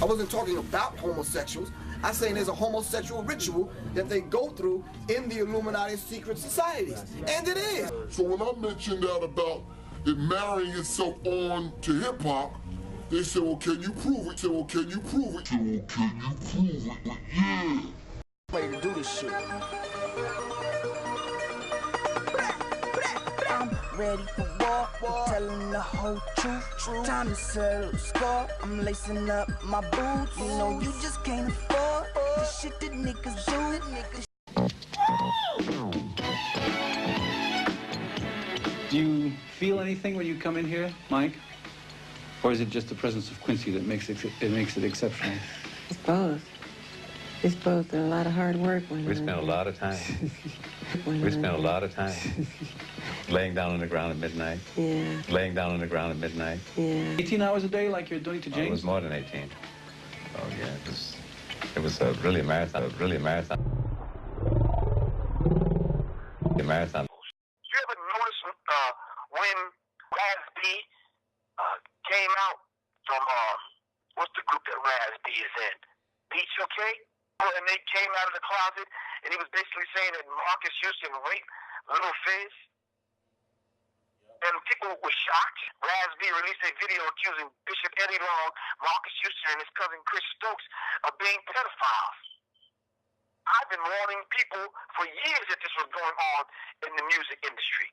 I wasn't talking about homosexuals. I'm saying there's a homosexual ritual that they go through in the Illuminati secret societies. And it is. So when I mentioned that about it marrying itself on to hip-hop, they said, well, can you prove it? I said, well, can you prove it? I said, well, can you prove it? But yeah. Ready to do this shit. I'm ready for war, telling the whole truth. Time to settle the score. I'm lacing up my boots. You know you just can't afford the shit that niggas do. Do you feel anything when you come in here, Mike? Or is it just the presence of Quincy that makes it exceptional? It's both. It's both. And a lot of hard work. We spent a lot of time. We spent a lot of time laying down on the ground at midnight. Yeah. Laying down on the ground at midnight. Yeah. 18 hours a day like you're doing to James? It was more than 18. Oh, yeah. It was really a marathon. Really a marathon. A marathon. You ever notice when Raz B came out from, what's the group that Raz B is in? Beach, okay? And they came out of the closet, and he was basically saying that Marcus Houston raped Little Fizz. And people were shocked. Raz B released a video accusing Bishop Eddie Long, Marcus Houston, and his cousin Chris Stokes of being pedophiles. I've been warning people for years that this was going on in the music industry.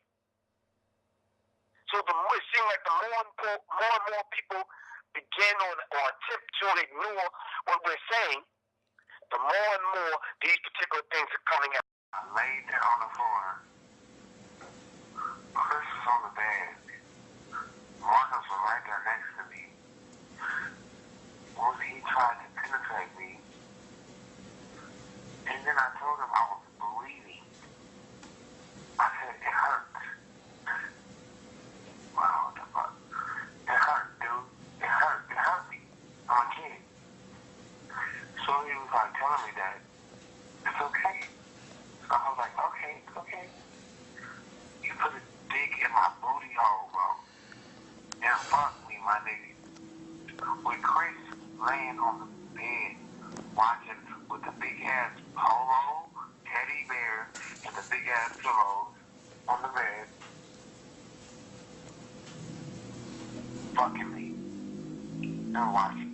So it seemed like the more and more people begin or attempt to ignore what we're saying, the more and more these particular things are coming out. I laid there on the floor. Chris was on the bed. Marcus was right there next to me. Once he tried to penetrate me, and then I told him I was bleeding. I said, it hurts. Wow, what the fuck? It hurt, dude. It hurt. It hurt me. I'm a kid. So he was like telling me that it's okay. So I was like, okay, it's okay. You put a dick in my booty hole, bro. And fuck me, my nigga. With Chris laying on the bed, watching with the big ass polo, teddy bear, and the big ass pillows on the bed, fucking me, and watching.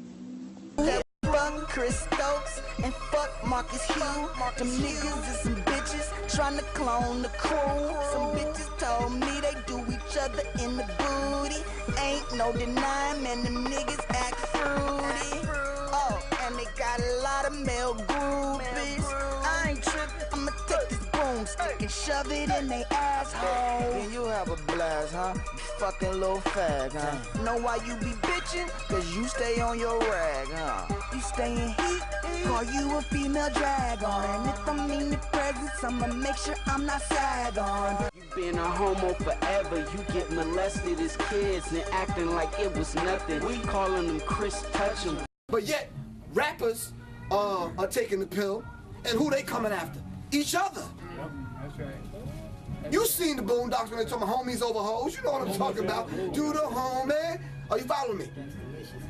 Fuck Chris Stokes and fuck Marcus Hugh. Them niggas is some bitches trying to clone the crew. Some bitches told me they do each other in the booty. Ain't no denying, man, them niggas act fruity. Oh, and they got a lot of male groupies. I ain't tripping, I'ma take this broomstick and shove it in they asshole. Then you have a blast, huh? You fucking little fag, huh? Know why you be bitching? Cause you stay on your rag, huh? You stay in heat, call you a female drag on. And if I'm in the presence, I'ma make sure I'm not sag on. You been a homo forever, you get molested as kids and acting like it was nothing. We calling them Chris Touch 'em. But yet, rappers are taking the pill, and who they coming after? Each other. Yep, that's right. You seen the Boondocks when they talking about homies over hoes. You know what I'm talking about. Do the homie. Are you following me?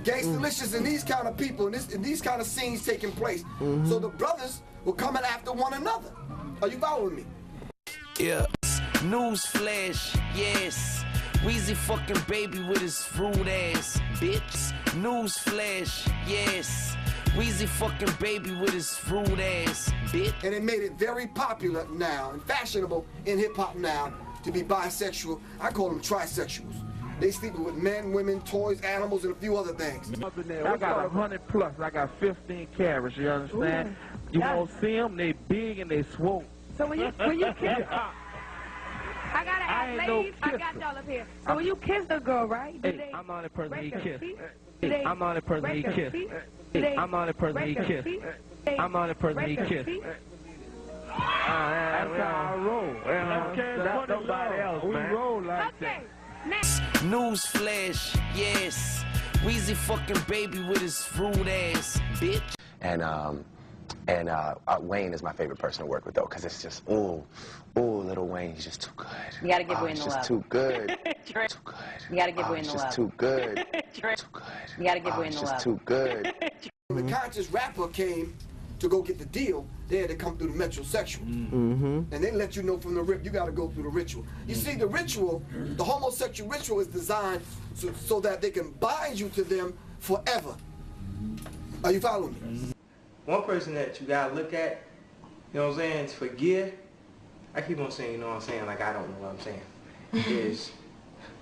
Gangstalicious and these kind of people and these kind of scenes taking place. So the brothers were coming after one another. Are you following me? Yeah. News flash, yes. Weezy fucking baby with his rude ass, bitch. News flash, yes. Weezy fucking baby with his rude ass, bitch. And it made it very popular now and fashionable in hip hop now to be bisexual. I call them trisexuals. They sleeping with men, women, toys, animals, and a few other things. I got 100 plus. I got 15 carats. You understand? You won't see them. They big and they swole. So when you kiss, I gotta ask, ladies. I got y'all up here. So when you kiss a girl, right? Hey, I'm on the person he kissed. Hey, I'm on the person he kissed. Hey, I'm on the person he kissed. I'm on the person he kissed. That's how I roll. That's nobody else, man. We roll like that. News flash, yes. Weezy fucking baby with his rude ass, bitch. And Wayne is my favorite person to work with, though, because it's just, ooh, Little Wayne, he's just too good. You gotta give Wayne the love. He's just love. too good. Too good. You gotta give way in the It's love. just too good. Too good. You gotta give way in It's the just love. too good. When the conscious rapper came to go get the deal, they had to come through the metrosexual. And they let you know from the rip, you got to go through the ritual. You see, the ritual, the homosexual ritual is designed so that they can bind you to them forever. Are you following me? One person that you gotta look at, you know what I'm saying, to forgive, I keep on saying, you know what I'm saying, like I don't know what I'm saying, is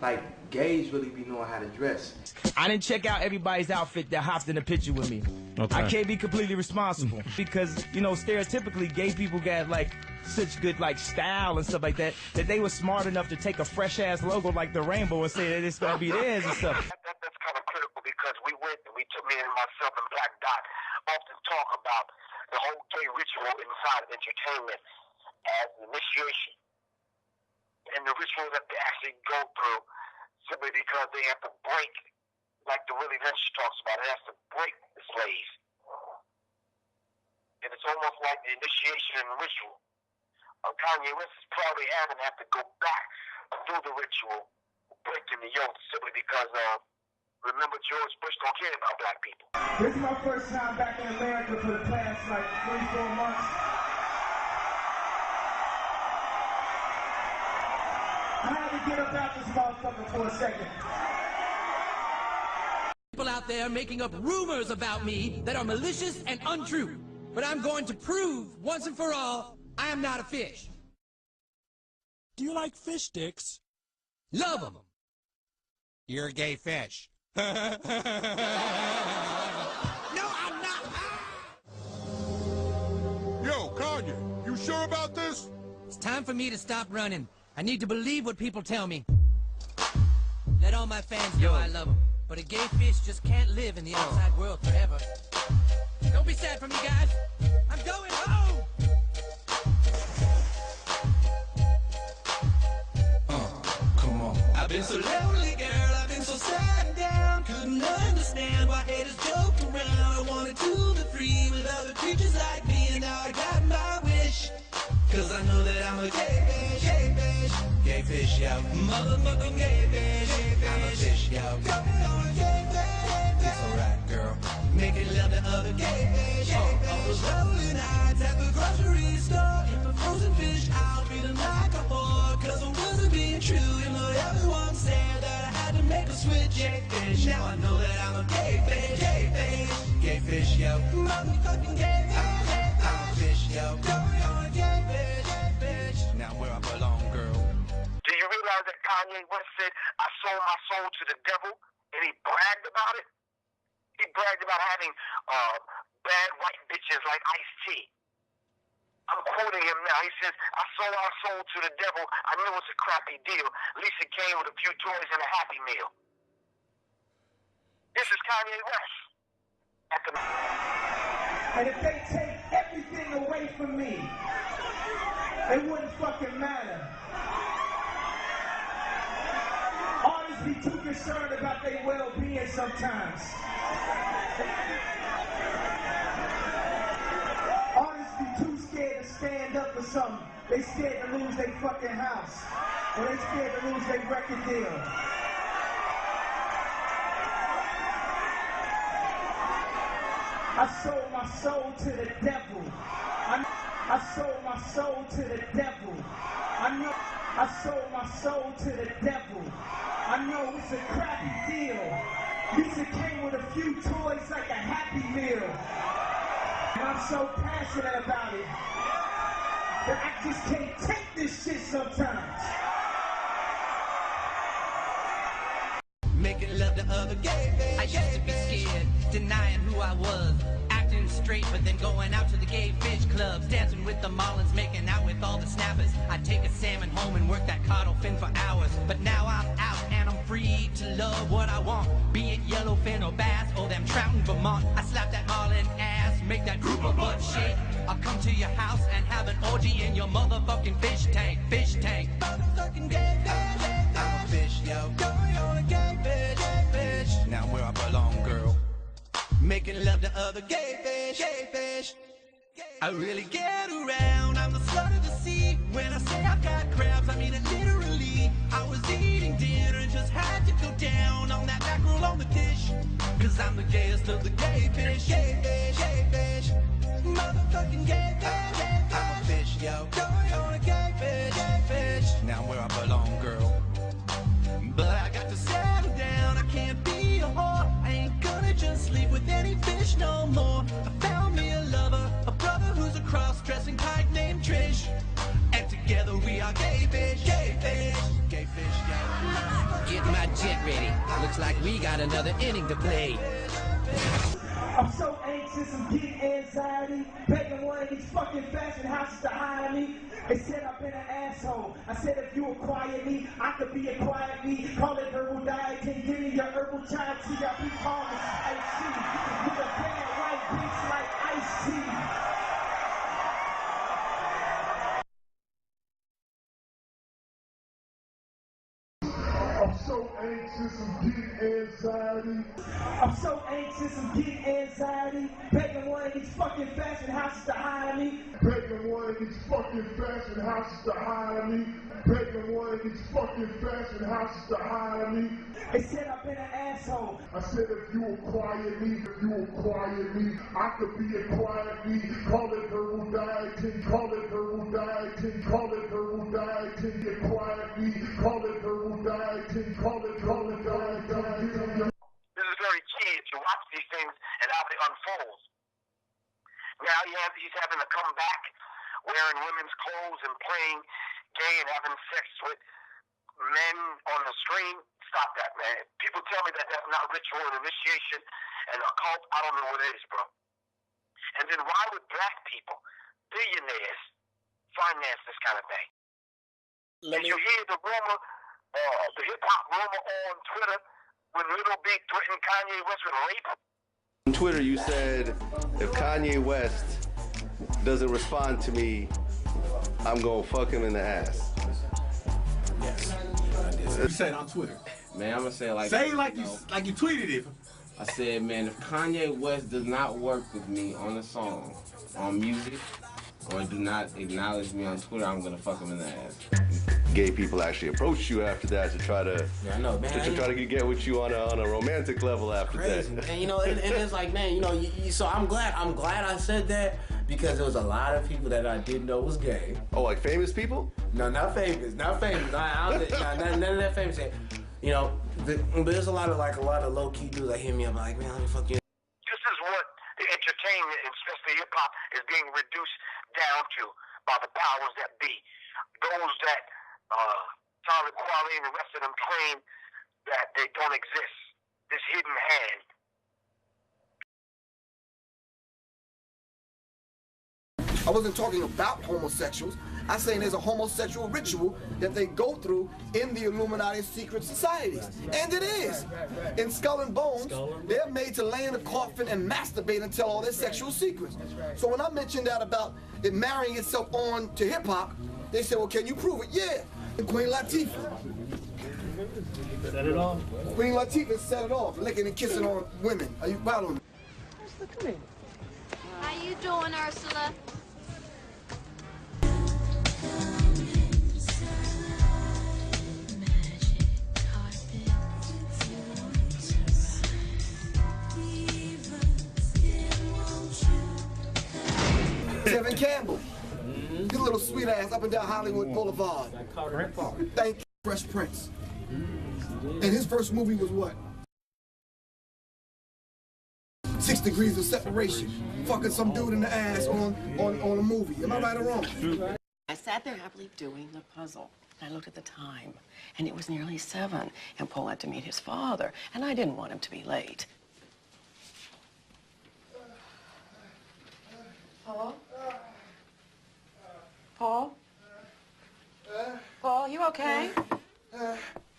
like gays really be knowing how to dress. I didn't check out everybody's outfit that hopped in the picture with me. Okay. I can't be completely responsible because, you know, stereotypically gay people got like such good like style and stuff like that they were smart enough to take a fresh ass logo like the rainbow and say that it's gonna be theirs and stuff. That's kind of critical because we took me and myself and Black Dot often talk about the whole gay ritual inside of entertainment as an initiation and the ritual that they actually go through simply because they have to break, like the Willie Lynch talks about, it has to break the slaves. And it's almost like the initiation and ritual. Kanye West is probably having to have to go back through the ritual, breaking the yoke simply because remember George Bush don't care about black people. This is my first time back in America for the past like 3-4 months. I had to get up out this motherfucker for a second. People out there making up rumors about me that are malicious and untrue. But I'm going to prove once and for all, I am not a fish. Do you like fish sticks? Love them. You're a gay fish. No, I'm not. Yo, Kanye, you sure about this? It's time for me to stop running. I need to believe what people tell me. Let all my fans know I love them. But a gay fish just can't live in the outside world forever. Don't be sad for me, guys. I'm going home. Come on. I've been so lonely, girl. I've been so sad and down. Couldn't understand why haters joke around. I wanted to be free with other creatures like me, and now I got my wish. Cause I know that I'm a gay fish, gay fish, gay fish, yo. Motherfucking gay fish, I'm a fish, yo. Coming on a gay fish, it's alright, girl. Making love to other gay fish, all those lonely nights at the grocery store. If a frozen fish, I'll treat him like a whore. Cause I wasn't being true, you know everyone said that I had to make a switch, gay fish. Now I know that I'm a gay fish, gay fish, yo. Motherfucking gay fish, I'm a fish, yo. Coming on a gay fish, now where I belong, girl. Do you realize that Kanye West said, I sold my soul to the devil, and he bragged about it? He bragged about having bad white bitches like Ice-T. I'm quoting him now. He says, I sold our soul to the devil. I knew it was a crappy deal. At least it came with a few toys and a Happy Meal. This is Kanye West. And if they take everything away from me, it wouldn't fucking matter. Artists be too concerned about their well-being sometimes. Artists be too scared to stand up for something. They scared to lose their fucking house. Or they scared to lose their record deal. I sold my soul to the devil. I sold my soul to the devil. I sold my soul to the devil. I know it's a crappy deal. These it came with a few toys like a Happy Meal. And I'm so passionate about it that I just can't take this shit sometimes. Making love to other gay fish. I used to be scared, denying who I was. Acting straight, but then going out to the gay fish clubs. Dancing with the marlins, making out with all the snappers. I'd take a salmon home and work that caudal fin for hours. But now I'm out and I'm free to love what I want. Be it yellowfin or bass or them trout in Vermont. I slap that marlin ass, make that grouper butt shake. I'll come to your house and have an orgy in your motherfucking fish tank. Fish tank. Motherfucking gay fish. I'm a fish, yo. Going on a gay fish. Now where I belong, girl. Making love to other gay fish. I really get around, I'm the slut of the sea. When I say I've got crabs, I mean it literally. I was eating dinner down on that mackerel on the dish. Cause I'm the gayest of the gay fish. Gay fish, gay fish. Motherfucking gay fish. I'm a fish, yo. Going on a gay fish. Now where I belong, girl. But I got to settle down. I can't be a whore. I ain't gonna just sleep with any fish no more. I found me a lover, a brother who's a cross-dressing pike named Trish. And together we are gay fish, gay fish. Gay fish, yeah. Get my jet ready. Looks like we got another inning to play. I'm so anxious, I'm getting anxiety. Begging one of these fucking fashion houses to hire me. They said I've been an asshole. I said if you acquire me, I could be acquired me. Call it herbal diet. Can you give me your herbal chai tea? I'll be calm as icy. With a bad white bitch like icy. I'm so anxious, I'm getting anxiety. I'm so anxious, I'm getting anxiety. Begging one of these fucking fashion houses to hire me. Begging one of these fucking fashion houses to hire me. Begging one of these fucking fashion houses to hire me. They said I've been an asshole. I said if you acquire me, I could be acquired me. Call it herbal dieting, call it herbal dieting, call it herbal dieting, acquire me, call it herbal dieting, call it dieting. This is very key if you watch these things and how they unfold. Now he's having to come back wearing women's clothes and playing gay and having sex with men on the screen. Stop that, man. People tell me that that's not ritual and initiation and occult. I don't know what it is, bro. And then why would black people, billionaires, finance this kind of thing? Did you hear the rumor, the hip-hop rumor on Twitter when Little Big threatened Kanye West with rape? On Twitter, you said, if Kanye West doesn't respond to me, I'm gonna fuck him in the ass. Yes. You said on Twitter. Man, I'm gonna say it like say it like you tweeted it. I said, man, if Kanye West does not work with me on a song, on music, or do not acknowledge me on Twitter, I'm gonna fuck him in the ass. Gay people actually approached you after that to try to to try to get with you on a romantic level after crazy, that. Man, you know, and it's like, man, you know, so I'm glad I said that because there was a lot of people that I didn't know was gay. Oh, like famous people? No, not famous. None of that famous. You know, but there's a lot of low key dudes that hit me up like, man, let me fuck you. This is what the entertainment, especially hip hop, is being reduced down to by the powers that be. Those that Talib Kweli and the rest of them claim that they don't exist. This hidden hand. I wasn't talking about homosexuals. I'm saying there's a homosexual ritual that they go through in the Illuminati secret societies. And it is. In Skull and Bones, they're made to lay in a coffin and masturbate and tell all their sexual secrets. So when I mentioned that about it marrying itself on to hip-hop, they said, well, can you prove it? Yeah. And Queen Latifah. Set it off. Queen Latifah set it off, licking and kissing on women. Are you following me? Look at me. How you doing, Ursula? Kevin Campbell. His little sweet ass up and down Hollywood Boulevard. Thank you, Fresh Prince. And his first movie was what? 6 Degrees of Separation. Fucking some dude in the ass on a movie. Am I right or wrong? I sat there happily doing the puzzle. I looked at the time, and it was nearly 7, and Paul had to meet his father, and I didn't want him to be late. Paul? Paul? Paul, you okay?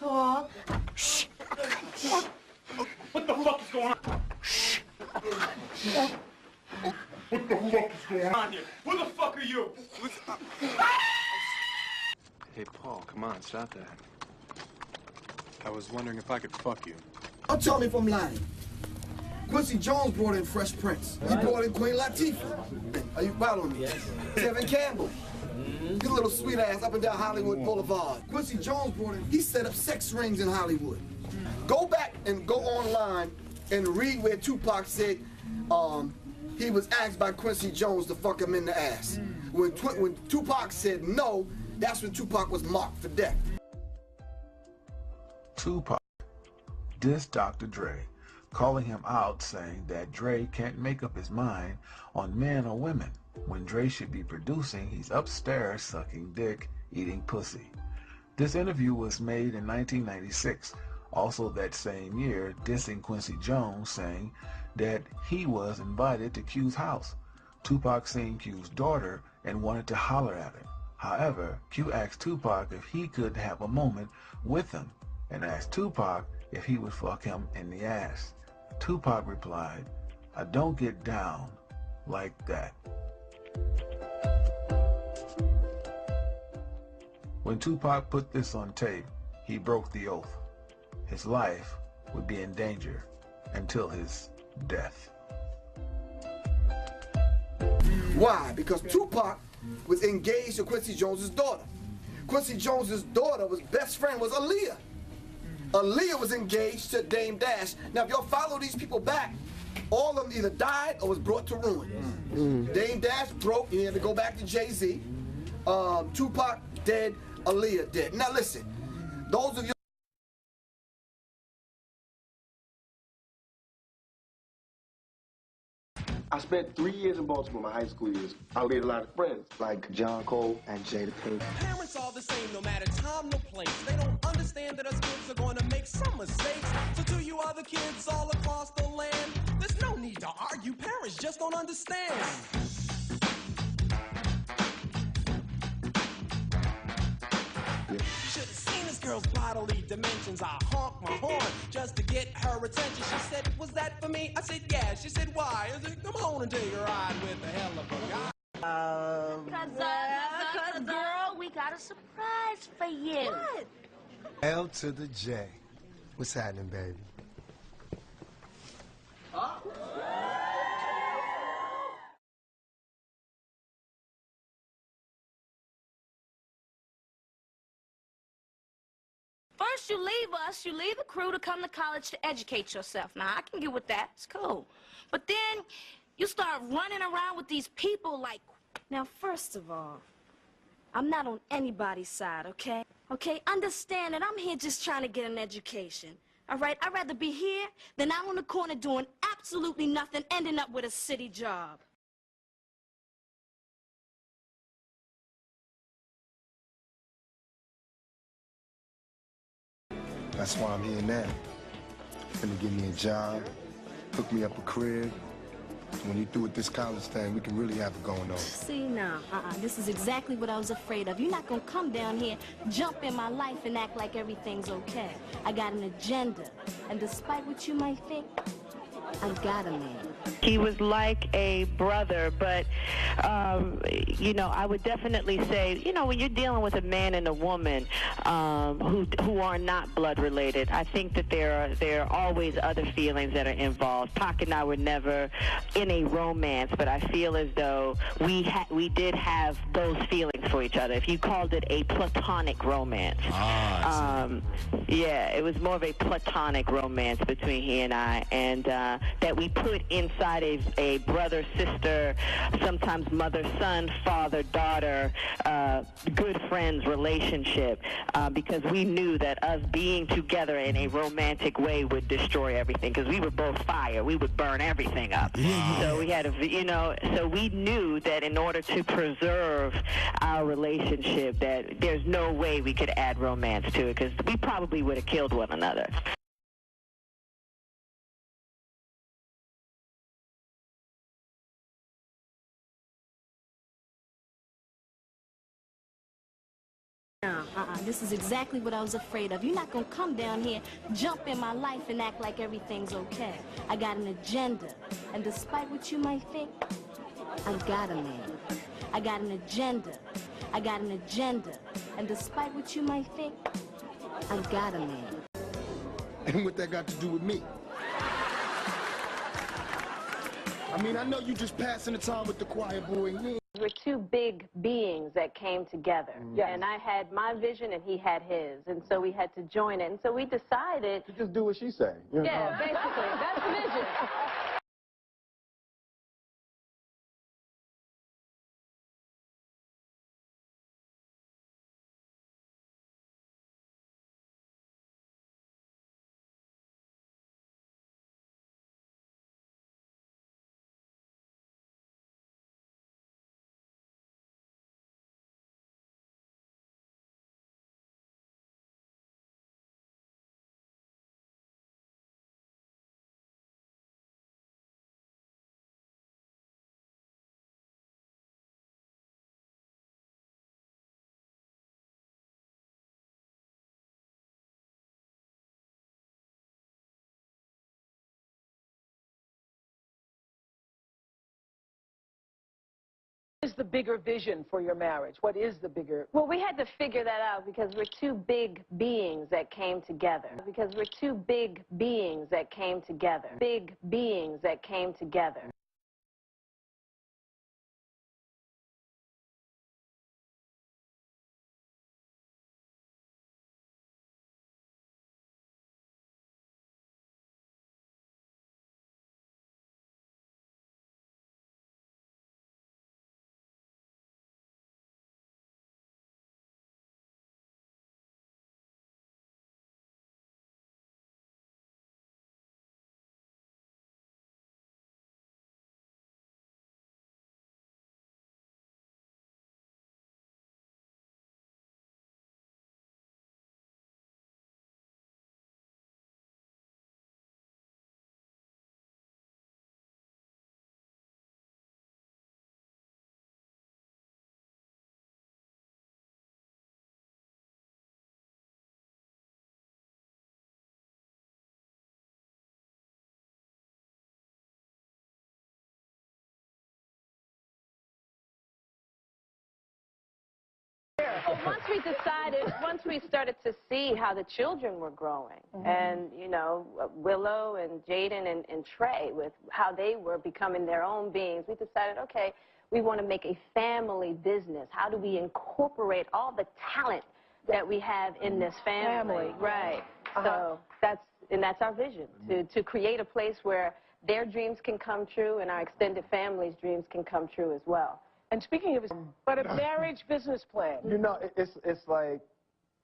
Paul? Shh. What the fuck is going on? Shh. What the fuck is going on here? Who the fuck are you? Hey, Paul, come on, stop that. I was wondering if I could fuck you. Don't tell me if I'm lying. Quincy Jones brought in Fresh Prince. He brought in Queen Latifah. Are you following me? Yes. Kevin Campbell. His little sweet ass up and down Hollywood Boulevard. Quincy Jones brought in, he set up sex rings in Hollywood. Go back and go online and read where Tupac said he was asked by Quincy Jones to fuck him in the ass. When Tupac said no, that's when Tupac was marked for death. Tupac dissed Dr. Dre, calling him out, saying that Dre can't make up his mind on men or women. When Dre should be producing, he's upstairs sucking dick, eating pussy. This interview was made in 1996, also that same year, dissing Quincy Jones, saying that he was invited to Q's house. Tupac seen Q's daughter and wanted to holler at her. However, Q asked Tupac if he could have a moment with him, and asked Tupac if he would fuck him in the ass. Tupac replied, "I don't get down like that." When Tupac put this on tape, he broke the oath. His life would be in danger until his death. Why? Because Tupac was engaged to Quincy Jones's daughter. Quincy Jones's daughter was best friend was Aaliyah. Aaliyah was engaged to Dame Dash. Now, if y'all follow these people back, all of them either died or was brought to ruin. Dame Dash broke, he had to go back to Jay-Z. Tupac dead, Aaliyah dead. Now listen, those of you I spent 3 years in Baltimore, my high school years. I made a lot of friends, like John Cole and Jada Pinkett. Parents are the same, no matter time, no place. They don't understand that us kids are going to make some mistakes. So to you other kids all across the land, there's no need to argue. Parents just don't understand. Should have seen this girl's bodily dimensions. I honked my horn just to get her attention. She said, "Was that for me?" I said, "Yeah." She said, "Why?" I said, "Come on and take a ride with a hell of a guy." Cause girl, we got a surprise for you. What? L to the J. What's happening, baby? First you leave the crew to come to college to educate yourself. Now, I can get with that, it's cool. But then you start running around with these people like... Now, first of all, I'm not on anybody's side, okay? Okay, understand that I'm here just trying to get an education, all right? I'd rather be here than out on the corner doing absolutely nothing, ending up with a city job. That's why I'm here now. Finna give me a job, hook me up a crib. When you through with this college thing, we can really have it going on. See, now, this is exactly what I was afraid of. You're not gonna come down here, jump in my life, and act like everything's okay. I got an agenda, and despite what you might think, I got a man. He was like a brother, but, you know, I would definitely say, you know, when you're dealing with a man and a woman who are not blood related, I think that there are always other feelings that are involved. Pac and I were never in a romance, but I feel as though we did have those feelings for each other. If you called it a platonic romance. Yeah, it was more of a platonic romance between he and I, and that we put inside a brother-sister, sometimes mother-son, father-daughter, good friends relationship, because we knew that us being together in a romantic way would destroy everything, because we were both fire. We would burn everything up. So we had so we knew that in order to preserve our relationship, that there's no way we could add romance to it, because we probably would have killed one another. This is exactly what I was afraid of. You're not gonna come down here, jump in my life, and act like everything's okay. I got an agenda, and despite what you might think, I got a man. I got an agenda. I got an agenda, and despite what you might think, I got a man. And what that got to do with me? I mean, I know you just passing the time with the choir boy. We're two big beings that came together. And I had my vision and he had his. And so we had to join it. And so we decided to just do what she say. Yeah, basically. That's the vision. What is the bigger vision for your marriage? What is the bigger? Well, we had to figure that out because we're two big beings that came together. Because we're two big beings that came together. Big beings that came together. But once we started to see how the children were growing, and, you know, Willow and Jaden and Trey, with how they were becoming their own beings, we decided, okay, we want to make a family business. How do we incorporate all the talent that we have in this family? Right. So that's our vision, to create a place where their dreams can come true and our extended family's dreams can come true as well. And speaking of, but a marriage business plan. You know, it's like,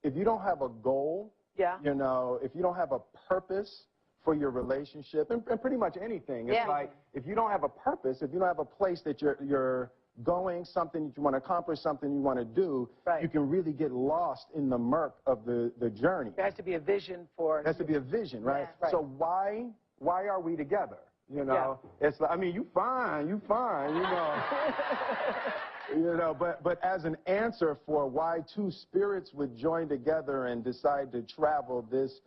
if you don't have a goal, you know, if you don't have a purpose for your relationship, and pretty much anything, it's like, if you don't have a purpose, if you don't have a place that you're going, something that you want to accomplish, something you want to do, you can really get lost in the murk of the journey. There has to be a vision for... There has to be a vision, right? So why are we together? You know, it's like, I mean, you fine, you know. You know, but as an answer for why two spirits would join together and decide to travel this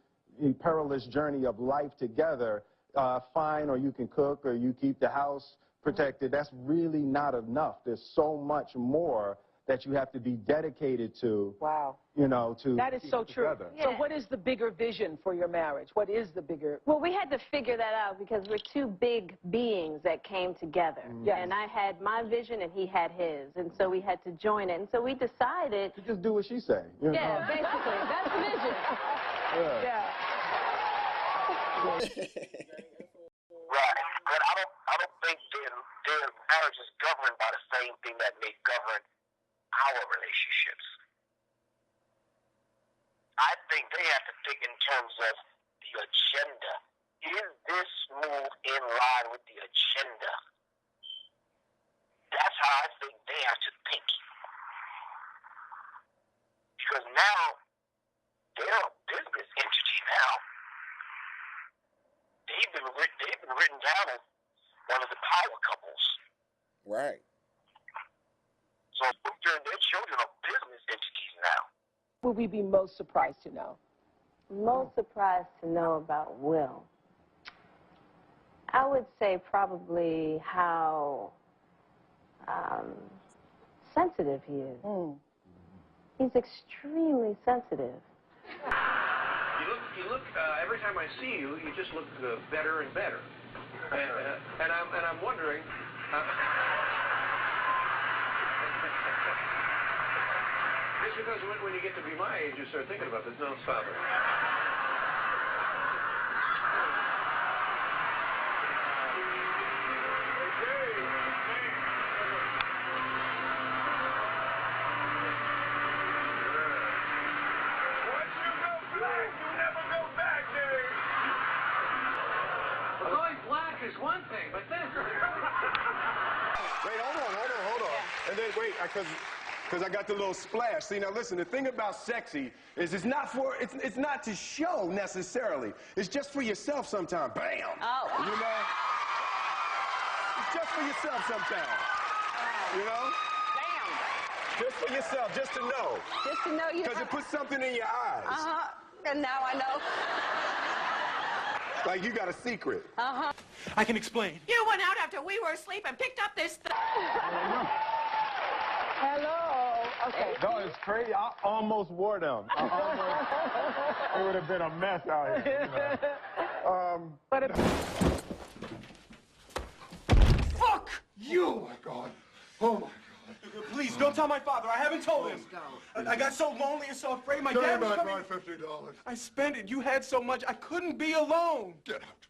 perilous journey of life together, fine, or you can cook, or you keep the house protected, that's really not enough. There's so much more that you have to be dedicated to. Wow. You know, to that is so true. Together. So what is the bigger vision for your marriage? What is the bigger? Well, we had to figure that out because we're two big beings that came together. And I had my vision and he had his. And so we had to join it. And so we decided to just do what she say. You know? Basically. That's the vision. Right. But I don't think their marriage is governed by the same thing that may govern our relationships. I think they have to think in terms of the agenda. Is this move in line with the agenda? That's how I think they have to think. Because now, they're a business entity now. They've been written down as one of the power couples. Right. So their children are business entities now. Will we be most surprised to know? Most surprised to know about Will? I would say probably how sensitive he is. He's extremely sensitive. You look every time I see you, you just look better and better. And I'm wondering. Just because when you get to be my age, you start thinking about this. No, stop it. Is one thing, but then... Wait, hold on. And then, wait, because I got the little splash. See, now listen, the thing about sexy is it's not to show necessarily. It's just for yourself sometimes. Bam! Oh. You know? It's just for yourself sometimes. You know? Bam! Just for yourself, just to know. Just to know you... Because it puts something in your eyes. Uh-huh. And now I know. Like you got a secret. Uh-huh. I can explain. You went out after we were asleep and picked up this thing. Hello. Okay. No, it's crazy. I almost wore them. It would have been a mess out here. You know? But Fuck you! Oh, my God. Oh, my God. Please, don't tell my father. I haven't told him. I got so lonely and so afraid my dad was coming. my $50. I spent it. You had so much. I couldn't be alone. Get out.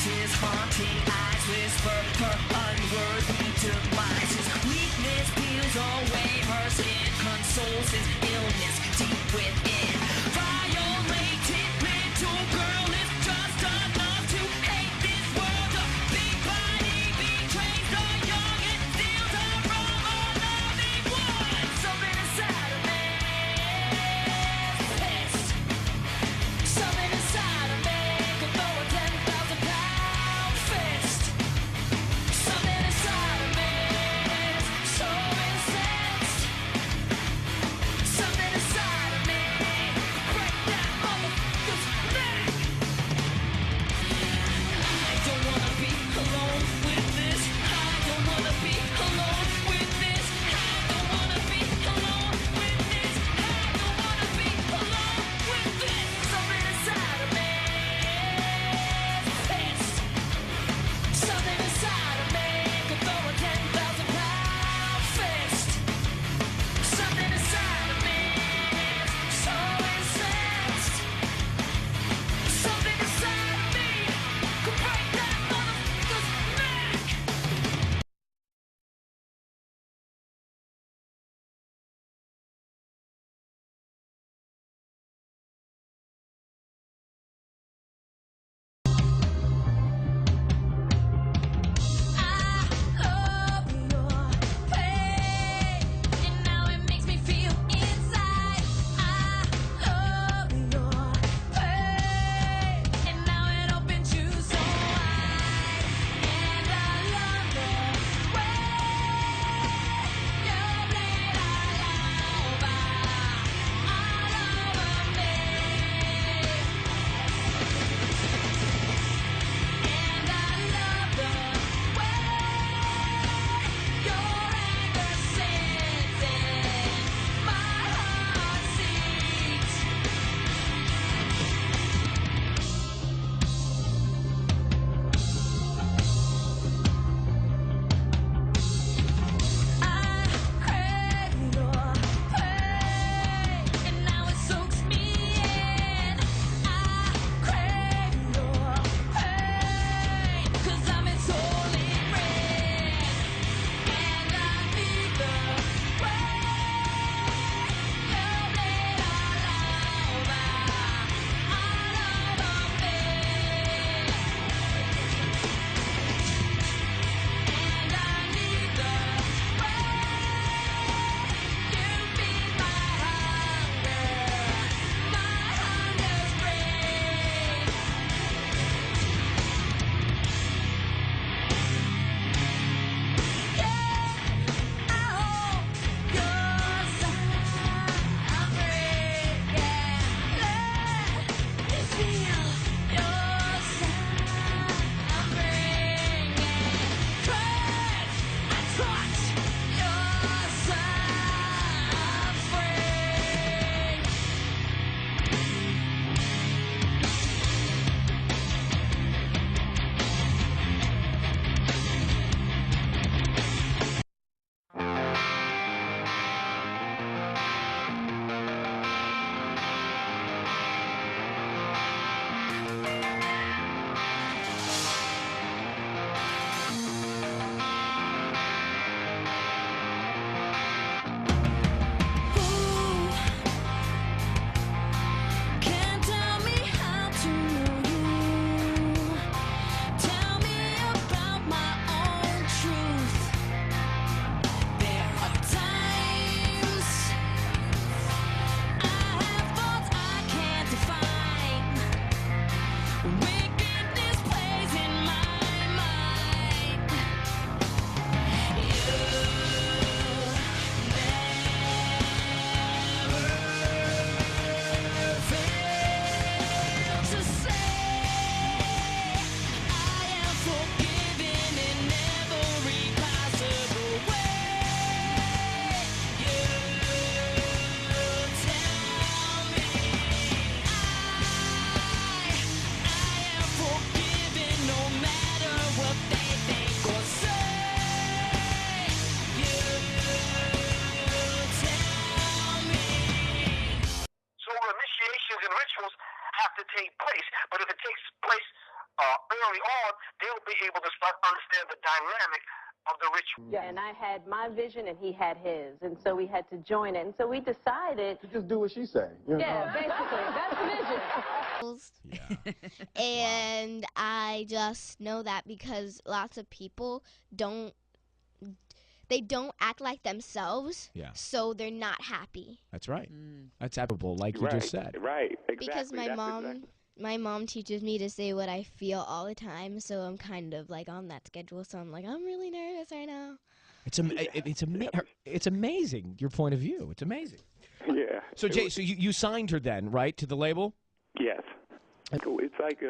His haunting eyes whisper her unworthy demise. His weakness peels away her skin, consoles his illness deep within. Violated mental girl is just enough to hate this world. A big body betrays the young and steals her from a loving one. Something inside of me is pissed. Something inside of me could throw a 10,000 pound fist. Something inside of me is so incensed. Something inside of me break that mother. what they think or say. You tell me. So initiations and rituals have to take place, but if it takes place early on, they'll be able to start to understand the dynamic of the ritual. Yeah, and I had my vision and he had his, and so we had to join it. And so we decided to just do what she say. You know? Yeah, basically, that's the vision. And I just know that because lots of people don't act like themselves. Yeah. So they're not happy. That's right. That's admirable, like you just said. Right, exactly. Because my mom teaches me to say what I feel all the time, so I'm kind of like on that schedule. So I'm like, I'm really nervous right now. It's amazing, your point of view. It's amazing. Yeah. So Jay, so you signed her then, right, to the label? Yes. It's like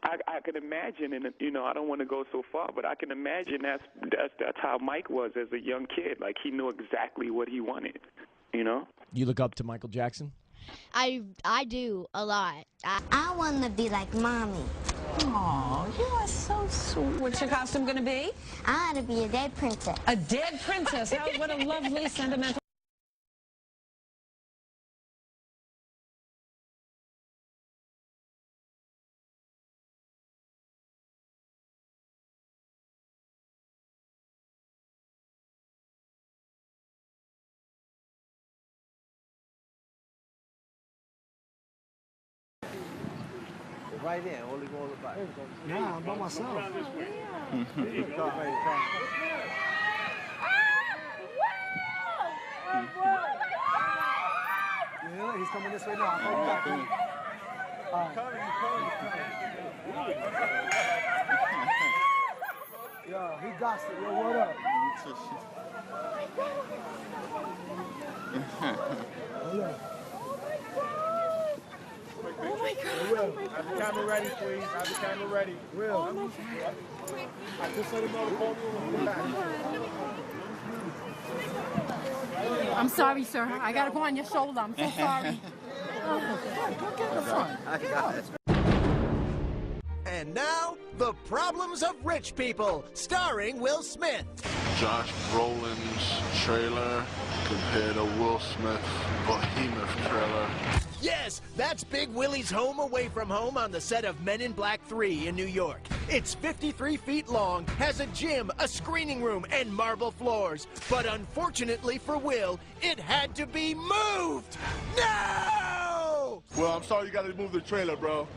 I can imagine, and I don't want to go so far, but I can imagine that's how Mike was as a young kid. Like he knew exactly what he wanted. You look up to Michael Jackson? I do a lot. I want to be like Mommy. Oh, you are so sweet. What's your costume going to be? I want to be a dead princess. A dead princess. What a lovely, sentimental. Right there, only go back. Nah, I'm by myself. Yeah, he's coming this way now. I'll call you back. Yo, he got it. Yo, what up? Oh my God. Will, have the camera ready, please. Have the camera ready. Will. I just let him know to call me when we get back. I'm sorry, sir. I got to go on your shoulder. I'm so sorry. Get in the front. I got it. And now, The Problems of Rich People, starring Will Smith. Josh Brolin's trailer compared to Will Smith's Behemoth trailer. Yes, that's Big Willie's home away from home on the set of Men in Black 3 in New York. It's 53 feet long, has a gym, a screening room, and marble floors. But unfortunately for Will, it had to be moved. No! Well, I'm sorry you got to move the trailer, bro.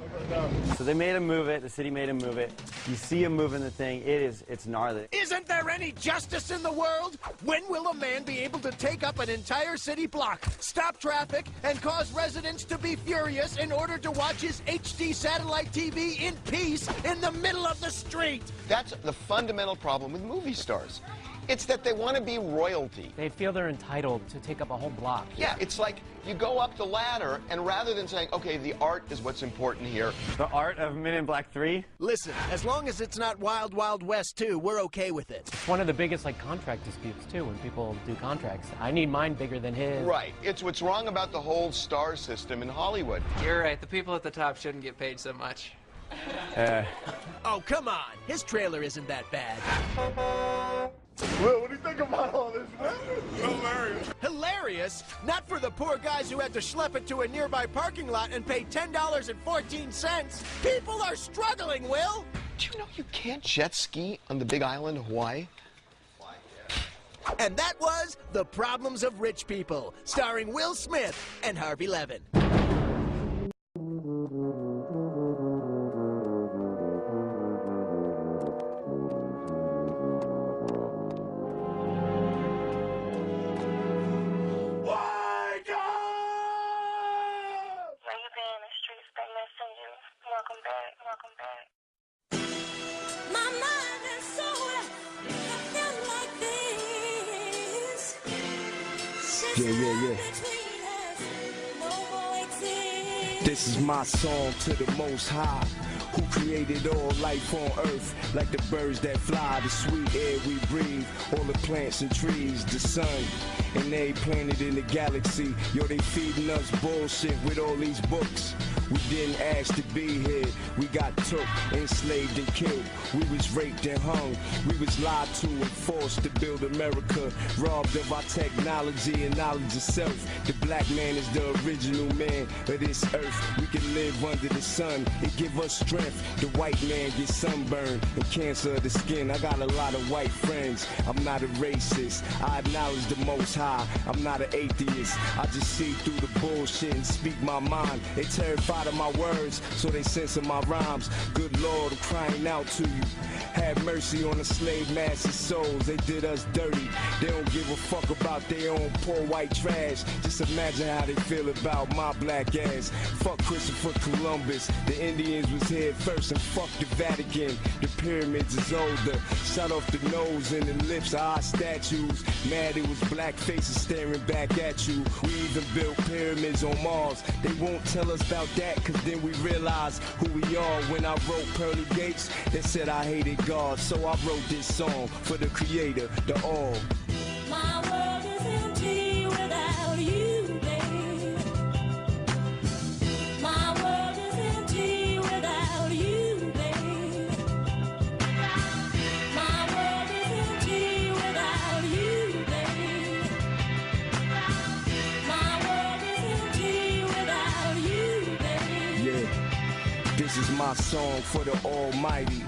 So they made him move it. The city made him move it. You see him moving the thing. It's gnarly. Isn't there any justice in the world? When will a man be able to take up an entire city block, stop traffic, and cause residents to be furious in order to watch his HD satellite TV in peace in the middle of the street? That's the fundamental problem with movie stars. It's that they want to be royalty. They feel they're entitled to take up a whole block. Yeah, it's like you go up the ladder, and rather than saying, okay, the art is what's important here. The art of Men in Black 3? Listen, as long as it's not Wild Wild West 2, we're okay with it. It's one of the biggest, contract disputes, too, when people do contracts. I need mine bigger than his. Right. It's what's wrong about the whole star system in Hollywood. You're right. The people at the top shouldn't get paid so much. Oh, come on. His trailer isn't that bad. Will, what do you think about all this, man? Hilarious. Hilarious? Not for the poor guys who had to schlep it to a nearby parking lot and pay $10.14. People are struggling, Will. Do you know you can't jet ski on the big island of Hawaii? And that was The Problems of Rich People, starring Will Smith and Harvey Levin. Yeah. This is my song to the Most High, who created all life on earth, like the birds that fly, the sweet air we breathe, all the plants and trees, the sun, and every planet in the galaxy. Yo, they feeding us bullshit with all these books. We didn't ask to be here. We got took, enslaved and killed. We was raped and hung. We was lied to and forced to build America. Robbed of our technology and knowledge of self. The black man is the original man of this earth. We can live under the sun. It give us strength. The white man gets sunburned and cancer of the skin. I got a lot of white friends. I'm not a racist. I acknowledge the Most High. I'm not an atheist. I just see through the bullshit and speak my mind. They terrified of my words, so they censor my rhymes. Good Lord, I'm crying out to you. Have mercy on the slave master's souls. They did us dirty. They don't give a fuck about their own poor white trash. Just imagine how they feel about my black ass. Fuck Christopher Columbus. The Indians was here first, and fuck the Vatican. The pyramids is older. Shut off the nose and the lips of our statues. Mad it was black faces staring back at you. We even built pyramids on Mars. They won't tell us about that, cause then we realize who we are. When I wrote Pearly Gates, they said I hated God, so I wrote this song for the creator, the all. My world is empty without you, babe. My world is empty without you, babe. My world is empty without you, babe. My world is empty without you, babe. Yeah, this is my song for the Almighty.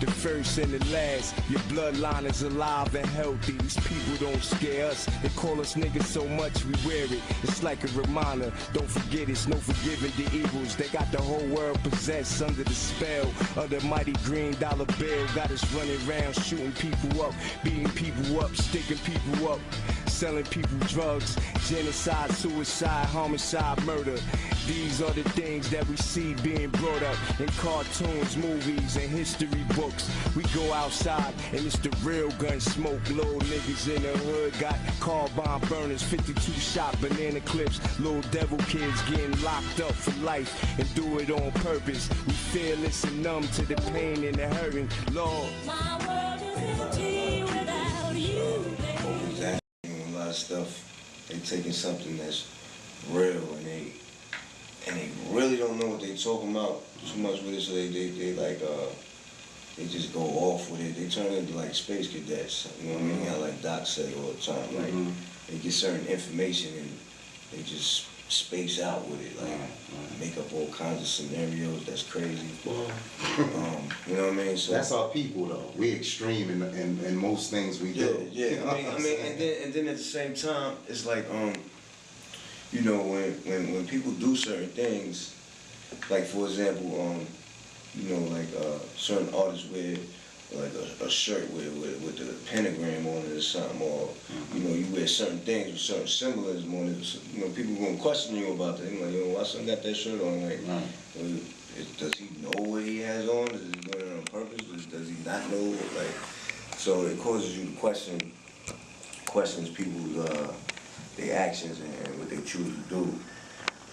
The first and the last, your bloodline is alive and healthy. These people don't scare us. They call us niggas so much we wear it. It's like a reminder, don't forget it's no forgiving the evils. They got the whole world possessed under the spell of the mighty green dollar bill. Got us running around shooting people up, beating people up, sticking people up, selling people drugs, genocide, suicide, homicide, murder. These are the things that we see being brought up in cartoons, movies, and history books. We go outside and it's the real gun smoke. Little niggas in the hood got car bomb burners, 52 shot banana clips. Little devil kids getting locked up for life and do it on purpose. We fearless and numb to the pain and the hurting. Lord, My world is empty without you, babe. A lot of stuff, they taking something that's real and they really don't know what they talking about too much with it, so they just go off with it. They turn into like space cadets, you know what I mean? How like Doc said all the time, like they get certain information and they just space out with it, like make up all kinds of scenarios that's crazy. You know what I mean? So that's our people though. We extreme in most things we do. Yeah. I mean, and then at the same time, it's like you know, when people do certain things, like for example, you know, like certain artists wear like a shirt with the pentagram on it or something, or you know, you wear certain things with certain symbolism on it. You know, people gonna question you about that. They're like, yo, why son got that shirt on? Like, does he know what he has on? Is he doing it on purpose? Does he not know? Like, so it causes you to questions people's their actions and what they choose to do.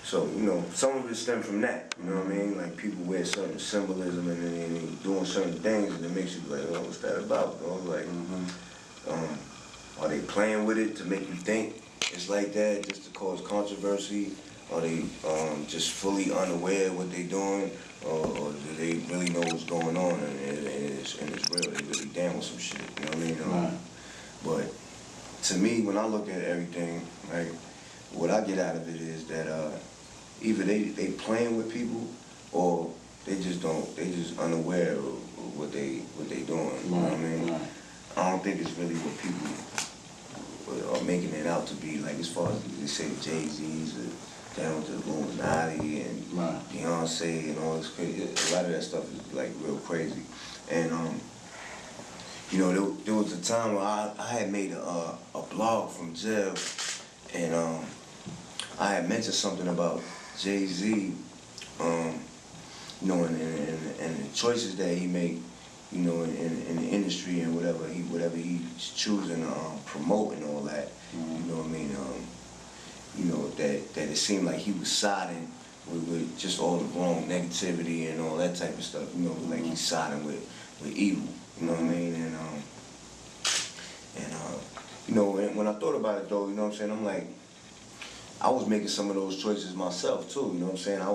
So, you know, some of it stems from that, you know what I mean? Like, people wear certain symbolism and then they doing certain things and it makes you like, oh, what's that about, bro? Like, are they playing with it to make you think it's like that just to cause controversy? Are they just fully unaware of what they doing? Or do they really know what's going on and it's real? They really down with some shit, you know what I mean? But to me, when I look at everything, like, what I get out of it is that either they playing with people or they just unaware of what they doing. You know what I mean? I don't think it's really what people are making it out to be. Like, as far as they say Jay-Z's down with the Illuminati and Beyonce and all this crazy. A lot of that stuff is like real crazy. And you know, there was a time where I had made a blog from jail, and I had mentioned something about Jay-Z, you know, and the choices that he make, you know, in the industry and whatever he's choosing to promote and all that. You know what I mean? You know, that it seemed like he was siding with just all the wrong negativity and all that type of stuff. You know, like he's siding with evil. You know what I mean? And you know, when I thought about it though, you know what I'm saying, I'm like, I was making some of those choices myself too, you know what I'm saying? I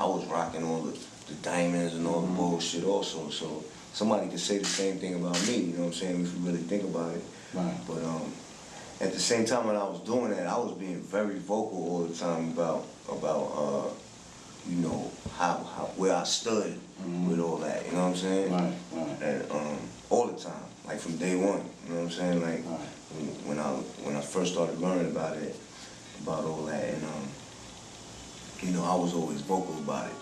was rocking all the diamonds and all the bullshit also, so somebody could say the same thing about me, you know what I'm saying, if you really think about it. Right. But at the same time when I was doing that, I was being very vocal all the time about you know, where I stood with all that, you know what I'm saying? Right, right. And all the time, like from day one, you know what I'm saying? Like when I first started learning about it, about all that, and you know, I was always vocal about it.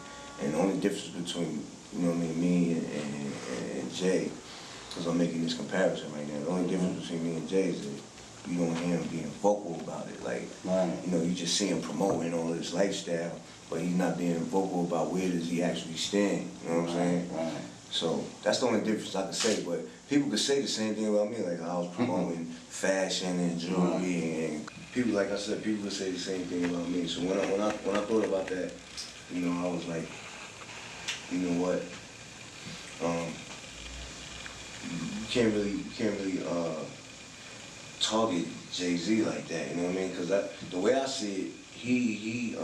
And the only difference between, you know what I mean, me and Jay, because I'm making this comparison right now, the only difference between me and Jay is that you don't hear him being vocal about it. Like, you know, you just see him promoting all this lifestyle, but he's not being vocal about where does he actually stand, you know what I'm saying? Right. So that's the only difference I can say, but people could say the same thing about me, like I was promoting fashion and jewelry, and people, like I said, people could say the same thing about me. So when I thought about that, you know, I was like, you know what, you can't really target Jay-Z like that, you know what I mean? Because the way I see it,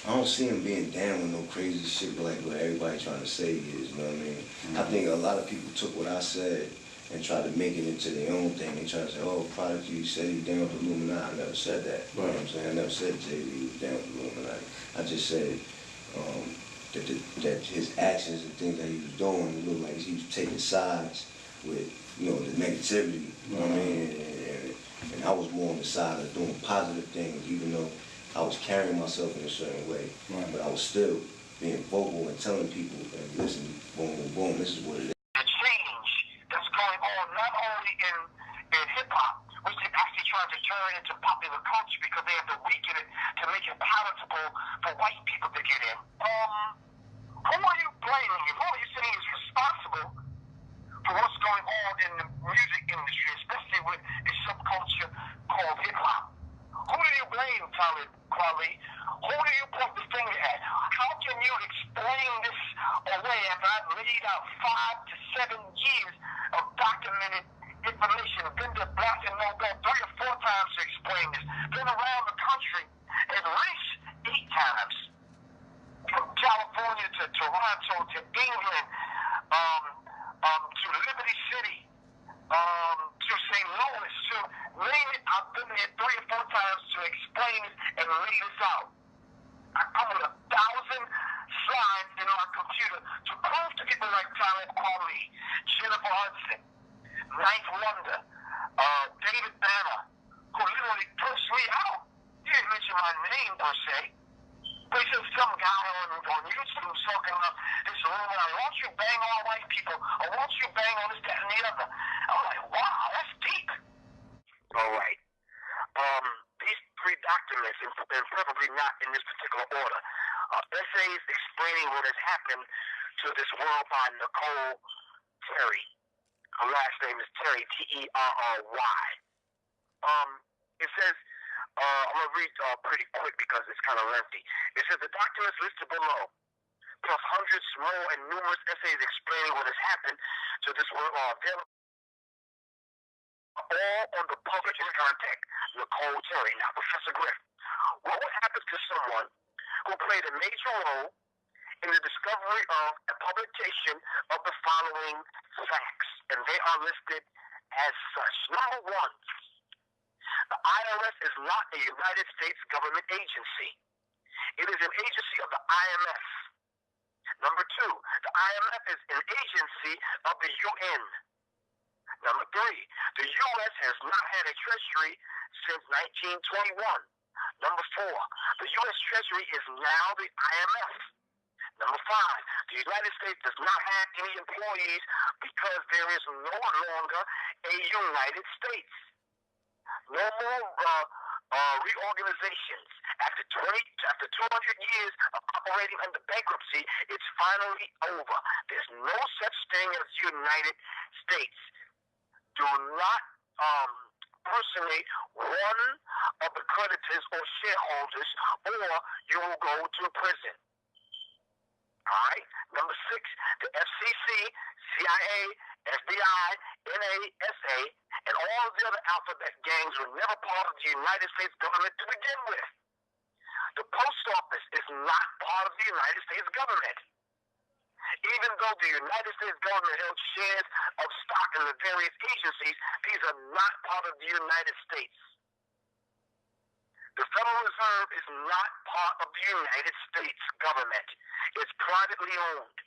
I don't see him being down with no crazy shit like what everybody trying to say he is, you know what I mean? I think a lot of people took what I said and tried to make it into their own thing. They tried to say, oh, Prodigy said he down with the Illuminati. I never said that, you know what I'm saying? I never said Jay-Z was down with the Illuminati. I just said that his actions and things that he was doing looked like he was taking sides with, you know, the negativity, you know what I mean? And I was more on the side of doing positive things, even though I was carrying myself in a certain way, but I was still being vocal and telling people, listen, boom, boom, boom, this is what it is. The change that's going on not only in hip-hop, which they actually trying to turn into popular culture because they have to weaken it to make it palatable for white people to get in. Who are you blaming? Who are you saying is responsible for what's going on in the music industry, especially with a subculture called hip-hop? Who do you blame, Talib Kweli? Who do you point the finger at? How can you explain this away after I've laid out 5 to 7 years of documented information? Been to BlackandNobel 3 or 4 times to explain this. Been around the country at least 8 times. From California to Toronto to England, to Liberty City, to St. Louis, to name it. I've been there 3 or 4 times to explain it and lay this out. I come with 1,000 slides in my computer to prove to people like Talib Kweli, Jennifer Hudson, Ninth Wonder, David Banner, who literally pushed me out. He didn't mention my name per se. But he said some guy on YouTube talking about this Illuminati. Won't you bang all white people? Or won't you bang on this, that, and the other? I'm like, wow, that's deep. All right. These 3 documents, and probably not in this particular order, essays explaining what has happened to this world by Nicole Terry. Her last name is Terry, T-E-R-R-Y. It says, I'm going to read pretty quick because it's kind of lengthy. It says, the documents listed below, plus hundreds more and numerous essays explaining what has happened to this world are available all on the public contact Nicole Terry. Now, Professor Griff, what would happen to someone who played a major role in the discovery of a publication of the following facts? And they are listed as such. Number 1, the IRS is not a United States government agency. It is an agency of the IMF. Number 2, the IMF is an agency of the UN. Number 3, the U.S. has not had a treasury since 1921. Number 4, the U.S. Treasury is now the IMF. Number 5, the United States does not have any employees because there is no longer a United States. No more reorganizations. After 200 years of operating under bankruptcy, it's finally over. There's no such thing as United States. Do not personate one of the creditors or shareholders, or you will go to prison. All right? Number 6, the FCC, CIA, FBI, NASA, and all of the other alphabet gangs were never part of the United States government to begin with. The post office is not part of the United States government. Even though the United States government held shares of stock in the various agencies, these are not part of the United States. The Federal Reserve is not part of the United States government. It's privately owned.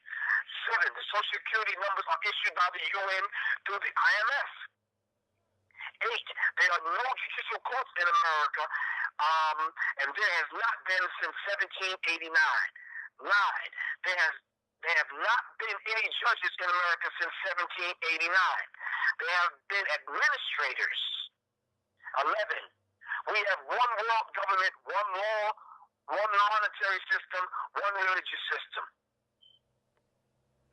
7, the Social Security numbers are issued by the UN through the IMF. 8, there are no judicial courts in America, and there has not been since 1789. 9, there have not been any judges in America since 1789. There have been administrators. 11, we have one world government, one law, one monetary system, one religious system.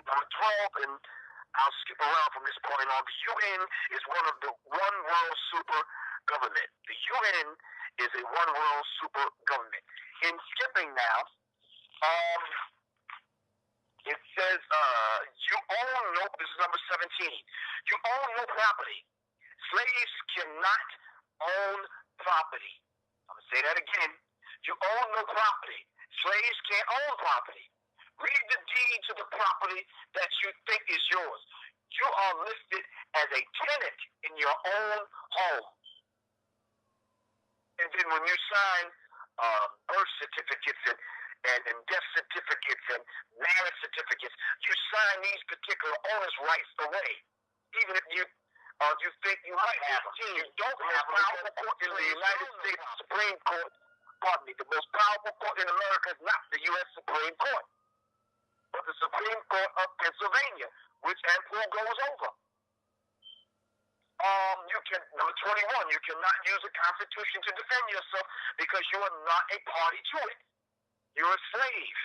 Number 12, and I'll skip around from this point on, the UN is one of the one world super government. The UN is a one world super government. In skipping now, it says you own no, this is number 17, you own no property. Slaves cannot own property. I'm going to say that again. You own no property. Slaves can't own property. Read the deed to the property that you think is yours. You are listed as a tenant in your own home. And then when you sign birth certificates and death certificates and marriage certificates, you sign these particular owner's rights away. Even if you think you might have them. You don't have a powerful court in the United States Supreme Court. Pardon me, the most powerful court in America is not the U.S. Supreme Court, but the Supreme Court of Pennsylvania, which Ampoule goes over. Number 21, you cannot use the Constitution to defend yourself because you are not a party to it. You're a slave.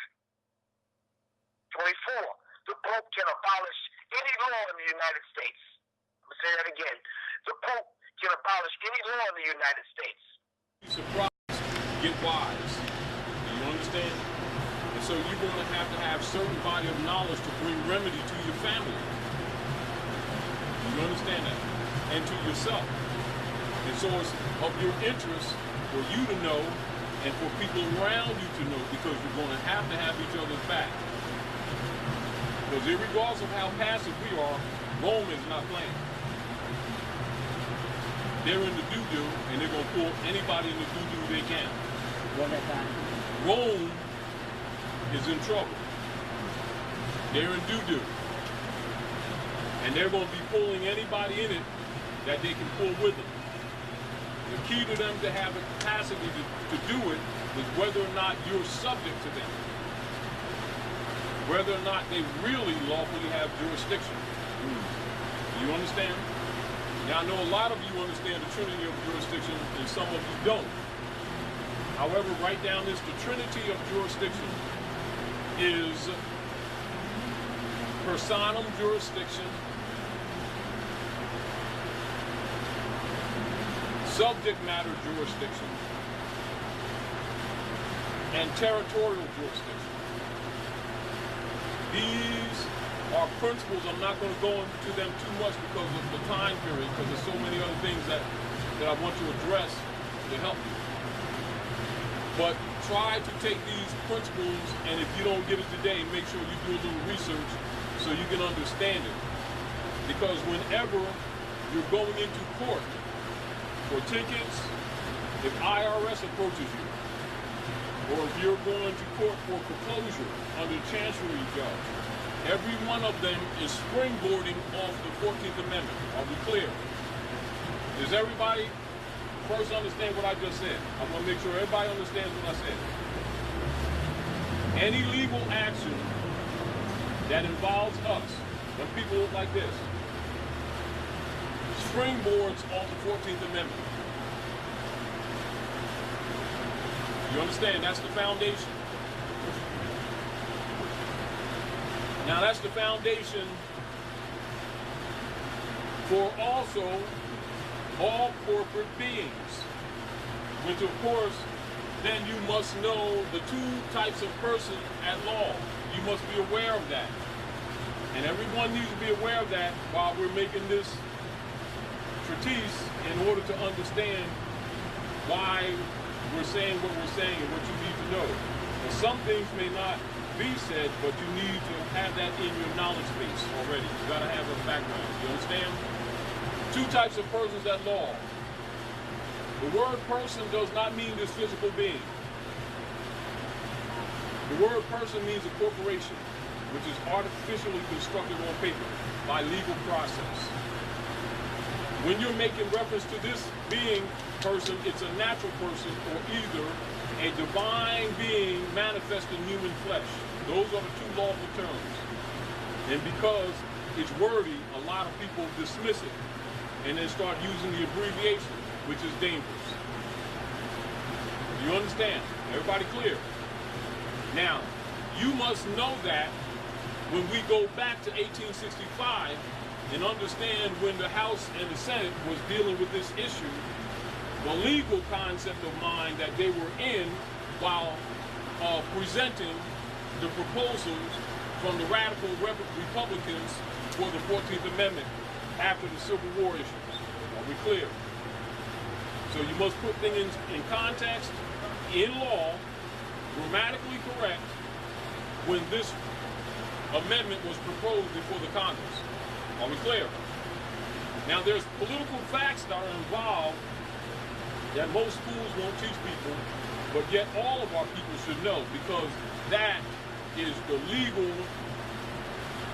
24, the Pope can abolish any law in the United States. I'm going to say that again. The Pope can abolish any law in the United States. Surprise, get wise. Do you understand? And so you're going to have certain body of knowledge to bring remedy to your family. Do you understand that? And to yourself. And so it's of your interest for you to know and for people around you to know, because you're going to have each other's back. Because regardless of how passive we are, Rome is not playing. They're in the doo-doo, and they're going to pull anybody in the doo-doo they can. Rome is in trouble. They're in doo-doo. And they're going to be pulling anybody in it that they can pull with them. The key to them to have the capacity to do it is whether or not you're subject to them. Whether or not they really lawfully have jurisdiction. You understand? Now, I know a lot of you understand the Trinity of jurisdiction, and some of you don't. However, write down this: the Trinity of jurisdiction is personam jurisdiction, subject matter jurisdiction, and territorial jurisdiction. These are principles. I'm not going to go into them too much because of the time period, because there's so many other things that I want to address to help you. But try to take these principles, and if you don't get it today, make sure you do a little research so you can understand it. Because whenever you're going into court for tickets, if IRS approaches you, or if you're going to court for foreclosure under Chancery Judge, every one of them is springboarding off the 14th Amendment. Are we clear? Does everybody first understand what I just said? I want to make sure everybody understands what I said. Any legal action that involves us, when people look like this, springboards off the 14th Amendment. You understand? That's the foundation. Now that's the foundation for also all corporate beings, which of course, then you must know the two types of person at law. You must be aware of that. And everyone needs to be aware of that while we're making this treatise in order to understand why we're saying what we're saying and what you need to know. And some things may not be said, but you need to have that in your knowledge base already. You gotta have a background. You understand? Two types of persons at law. The word person does not mean this physical being. The word person means a corporation, which is artificially constructed on paper by legal process. When you're making reference to this being person, it's a natural person or either a divine being manifest in human flesh. Those are the two lawful terms. And because it's wordy, a lot of people dismiss it and then start using the abbreviation, which is dangerous. You understand? Everybody clear? Now, you must know that when we go back to 1865 and understand when the House and the Senate was dealing with this issue, the legal concept of mind that they were in while presenting the proposals from the radical Republicans for the 14th Amendment after the Civil War issues. Are we clear? So you must put things in context, in law, grammatically correct, when this amendment was proposed before the Congress. Are we clear? Now there's political facts that are involved that most schools won't teach people, but yet all of our people should know, because that is the legal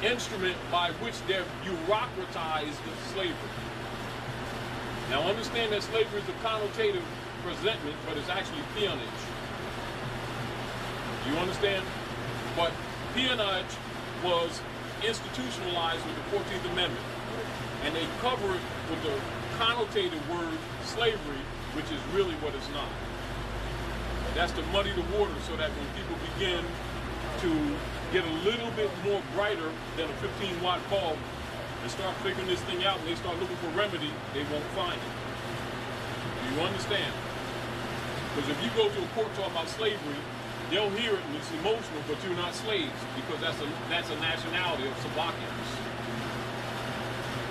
instrument by which they've bureaucratized slavery. Now understand that slavery is a connotative presentment, but it's actually peonage. You understand? But peonage was institutionalized with the 14th Amendment, and they cover it with the connotative word slavery, which is really what it's not. That's to muddy the water so that when people begin to get a little bit more brighter than a 15-watt bulb and start figuring this thing out and they start looking for remedy, they won't find it. Do you understand? Because if you go to a court talking about slavery, they'll hear it and it's emotional, but you're not slaves, because that's a nationality of Slovakians.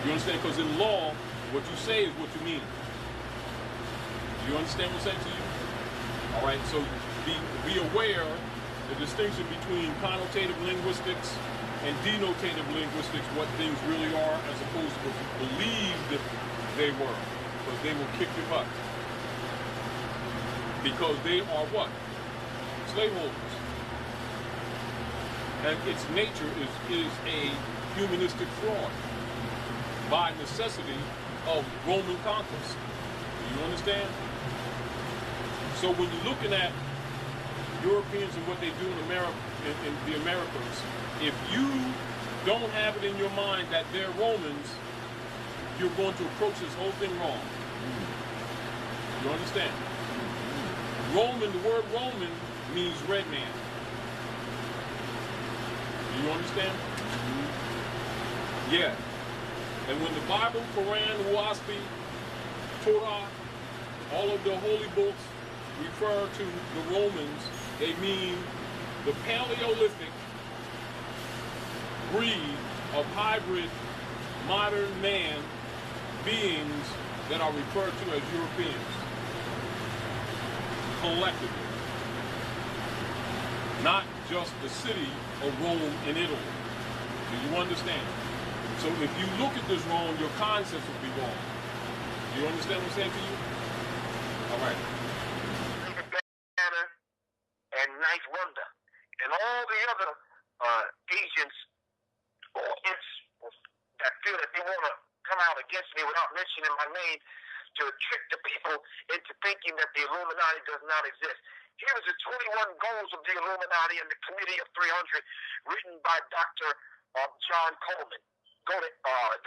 You understand? Because in law, what you say is what you mean. Do you understand what I'm saying to you? All right, so be aware the distinction between connotative linguistics and denotative linguistics, what things really are, as opposed to what you believed they were, because they will kick your butt. Because they are what? Slaveholders. And its nature is a humanistic fraud by necessity of Roman conquest. Do you understand? So when you're looking at Europeans and what they do in America, in the Americas, if you don't have it in your mind that they're Romans, you're going to approach this whole thing wrong. You understand? Roman, the word Roman means red man. Do you understand? Yeah. And when the Bible, Quran, the Waspi, Torah, all of the holy books refer to the Romans, they mean the Paleolithic breed of hybrid modern man beings that are referred to as Europeans, collectively. Not just the city of Rome in Italy. Do you understand? So if you look at this wrong, your concepts will be wrong. Do you understand what I'm saying to you? All right. And Ninth Wonder, and all the other agents or imps that feel that they want to come out against me without mentioning my name to trick the people into thinking that the Illuminati does not exist. Here is the 21 goals of the Illuminati and the Committee of 300, written by Dr. John Coleman. Go to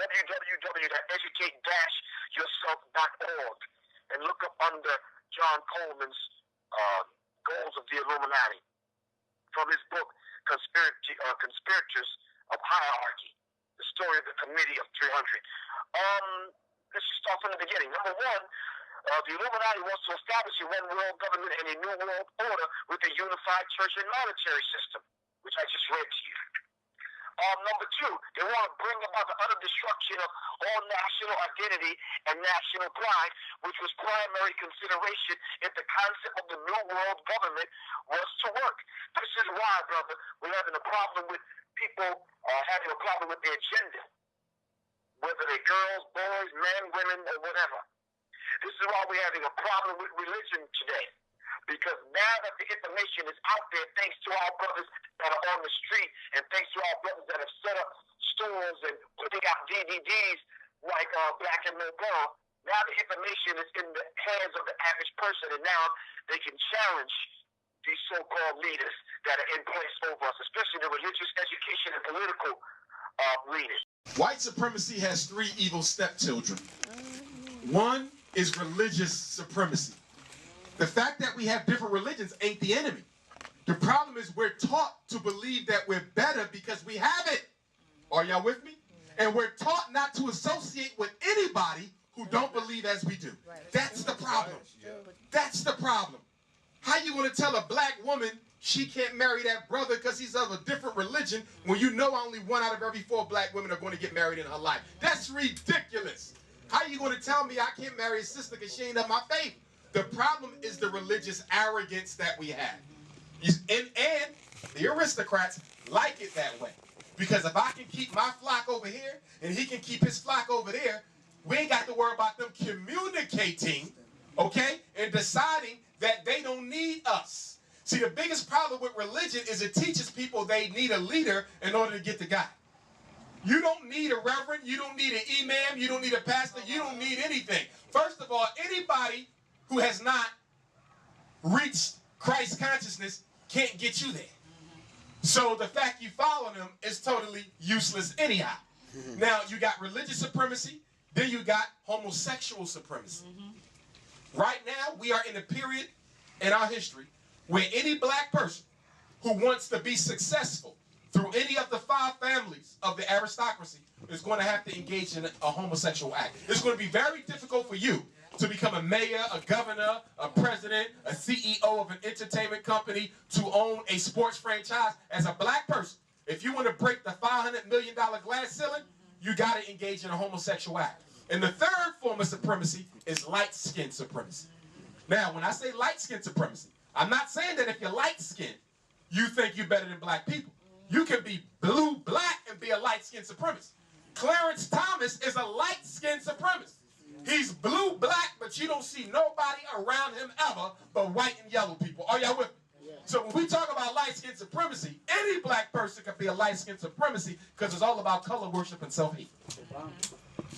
www.educate-yourself.org and look up under John Coleman's goals of the Illuminati from his book, Conspirators of Hierarchy, the story of the Committee of 300. Let's start from the beginning. Number one, the Illuminati wants to establish a one world government and a new world order with a unified church and monetary system, which I just read to you. Number two, they want to bring about the utter destruction of all national identity and national pride, which was primary consideration if the concept of the New World government was to work. This is why, brother, we're having a problem with people having a problem with their gender, whether they're girls, boys, men, women, or whatever. This is why we're having a problem with religion today. Because now that the information is out there, thanks to our brothers that are on the street, and thanks to our brothers that have set up stores and putting out DVDs like BlackandNobel, now the information is in the hands of the average person, and now they can challenge these so-called leaders that are in place over us, especially the religious, education, and political leaders. White supremacy has three evil stepchildren. One is religious supremacy. The fact that we have different religions ain't the enemy. The problem is we're taught to believe that we're better because we have it. Are y'all with me? And we're taught not to associate with anybody who don't believe as we do. That's the problem. That's the problem. How you going to tell a black woman she can't marry that brother because he's of a different religion when you know only 1 out of every 4 black women are going to get married in her life? That's ridiculous. How you going to tell me I can't marry a sister because she ain't of my faith? The problem is the religious arrogance that we have. And the aristocrats like it that way. Because if I can keep my flock over here and he can keep his flock over there, we ain't got to worry about them communicating, okay, and deciding that they don't need us. See, the biggest problem with religion is it teaches people they need a leader in order to get to God. You don't need a reverend. You don't need an imam. You don't need a pastor. You don't need anything. First of all, anybody who has not reached Christ consciousness can't get you there. So the fact you follow them is totally useless anyhow. Now, you got religious supremacy, then you got homosexual supremacy. Right now, we are in a period in our history where any black person who wants to be successful through any of the 5 families of the aristocracy is going to have to engage in a homosexual act. It's going to be very difficult for you to become a mayor, a governor, a president, a CEO of an entertainment company, to own a sports franchise as a black person. If you want to break the $500 million glass ceiling, you got to engage in a homosexual act. And the third form of supremacy is light-skinned supremacy. Now, when I say light-skinned supremacy, I'm not saying that if you're light-skinned, you think you're better than black people. You can be blue-black and be a light-skinned supremacist. Clarence Thomas is a light-skinned supremacist. He's blue-black, but you don't see nobody around him ever but white and yellow people. Are y'all with me? So when we talk about light-skinned supremacy, any black person can be a light-skinned supremacy because it's all about color worship and self-hate.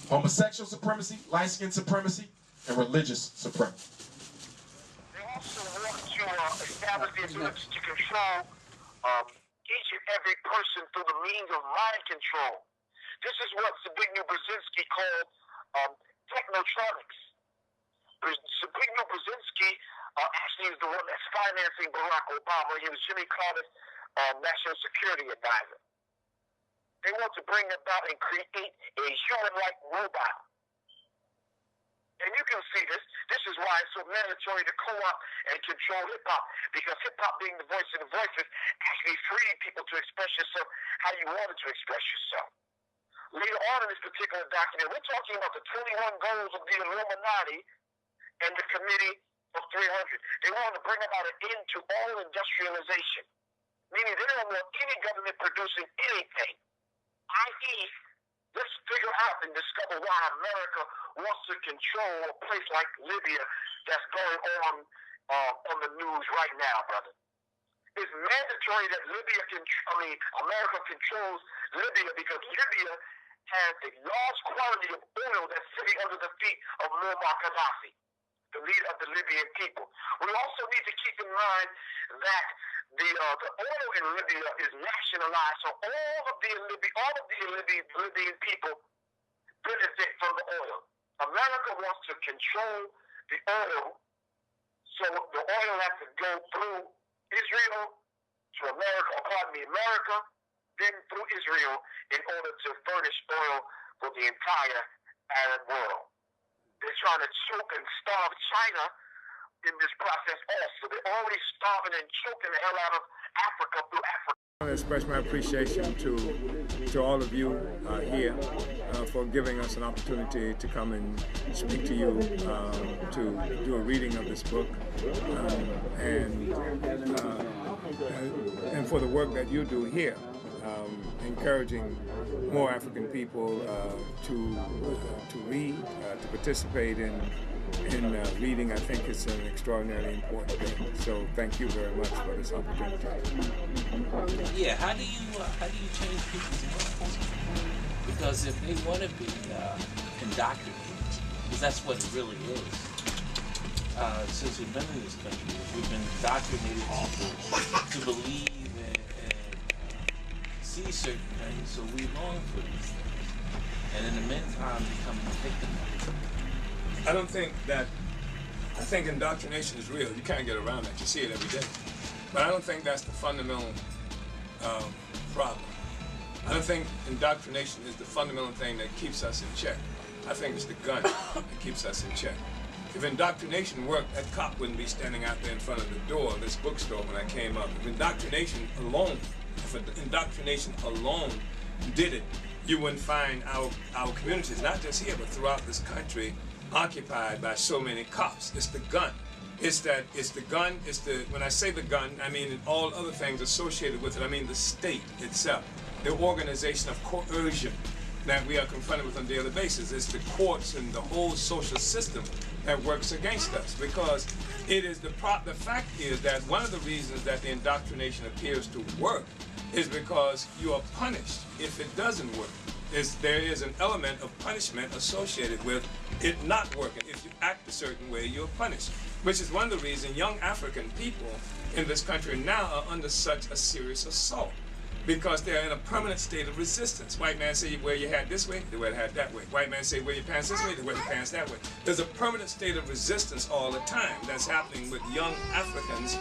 Homosexual supremacy, light-skinned supremacy, and religious supremacy. They also want to establish the ability to control each and every person through the means of mind control. This is what Zbigniew Brzezinski called technotronics. Zbigniew Brzezinski actually is the one that's financing Barack Obama. He was Jimmy Carter's national security advisor. They want to bring about and create a human-like robot. And you can see this. This is why it's so mandatory to co-opt and control hip-hop, because hip-hop, being the voice of the voices, actually freed people to express yourself how you wanted to express yourself. Later on in this particular document, we're talking about the 21 goals of the Illuminati and the Committee of 300. They want to bring about an end to all industrialization, meaning they don't want any government producing anything. I.e., let's figure out and discover why America wants to control a place like Libya that's going on the news right now, brother. It's mandatory that America controls Libya, because Libya has a large quantity of oil that's sitting under the feet of Muammar Gaddafi, the leader of the Libyan people. We also need to keep in mind that the oil in Libya is nationalized, so all of the Libyan people benefit from the oil. America wants to control the oil, so the oil has to go through Israel to America, then through Israel, in order to furnish oil for the entire Arab world. They're trying to choke and starve China in this process also. They're already starving and choking the hell out of Africa through Africa. I want to express my appreciation to to all of you here for giving us an opportunity to come and speak to you, to do a reading of this book, and for the work that you do here, encouraging more African people to read, to participate in reading. I think it's an extraordinarily important thing. So thank you very much for this opportunity. Yeah, how do you change people's minds? Because if they want to be indoctrinated, because that's what it really is. Since we've been in this country, we've been indoctrinated to believe and see certain things, so we long for these things. And in the meantime, become victimized. I think indoctrination is real. You can't get around that. You see it every day. But I don't think that's the fundamental problem. I don't think indoctrination is the fundamental thing that keeps us in check. I think it's the gun that keeps us in check. If indoctrination worked, that cop wouldn't be standing out there in front of the door of this bookstore when I came up. If indoctrination alone did it, you wouldn't find our communities, not just here, but throughout this country, occupied by so many cops. It's the gun. When I say the gun, I mean all other things associated with it. I mean the state itself, the organization of coercion that we are confronted with on a daily basis. It's the courts and the whole social system that works against us, because it is the fact is that one of the reasons that the indoctrination appears to work is because you are punished if it doesn't work. There is an element of punishment associated with it not working. If you act a certain way, you're punished, which is one of the reasons young African people in this country now are under such a serious assault, because they're in a permanent state of resistance. White man say you wear your hat this way, they wear the hat that way. White man say wear your pants this way, they wear the pants that way. There's a permanent state of resistance all the time that's happening with young Africans.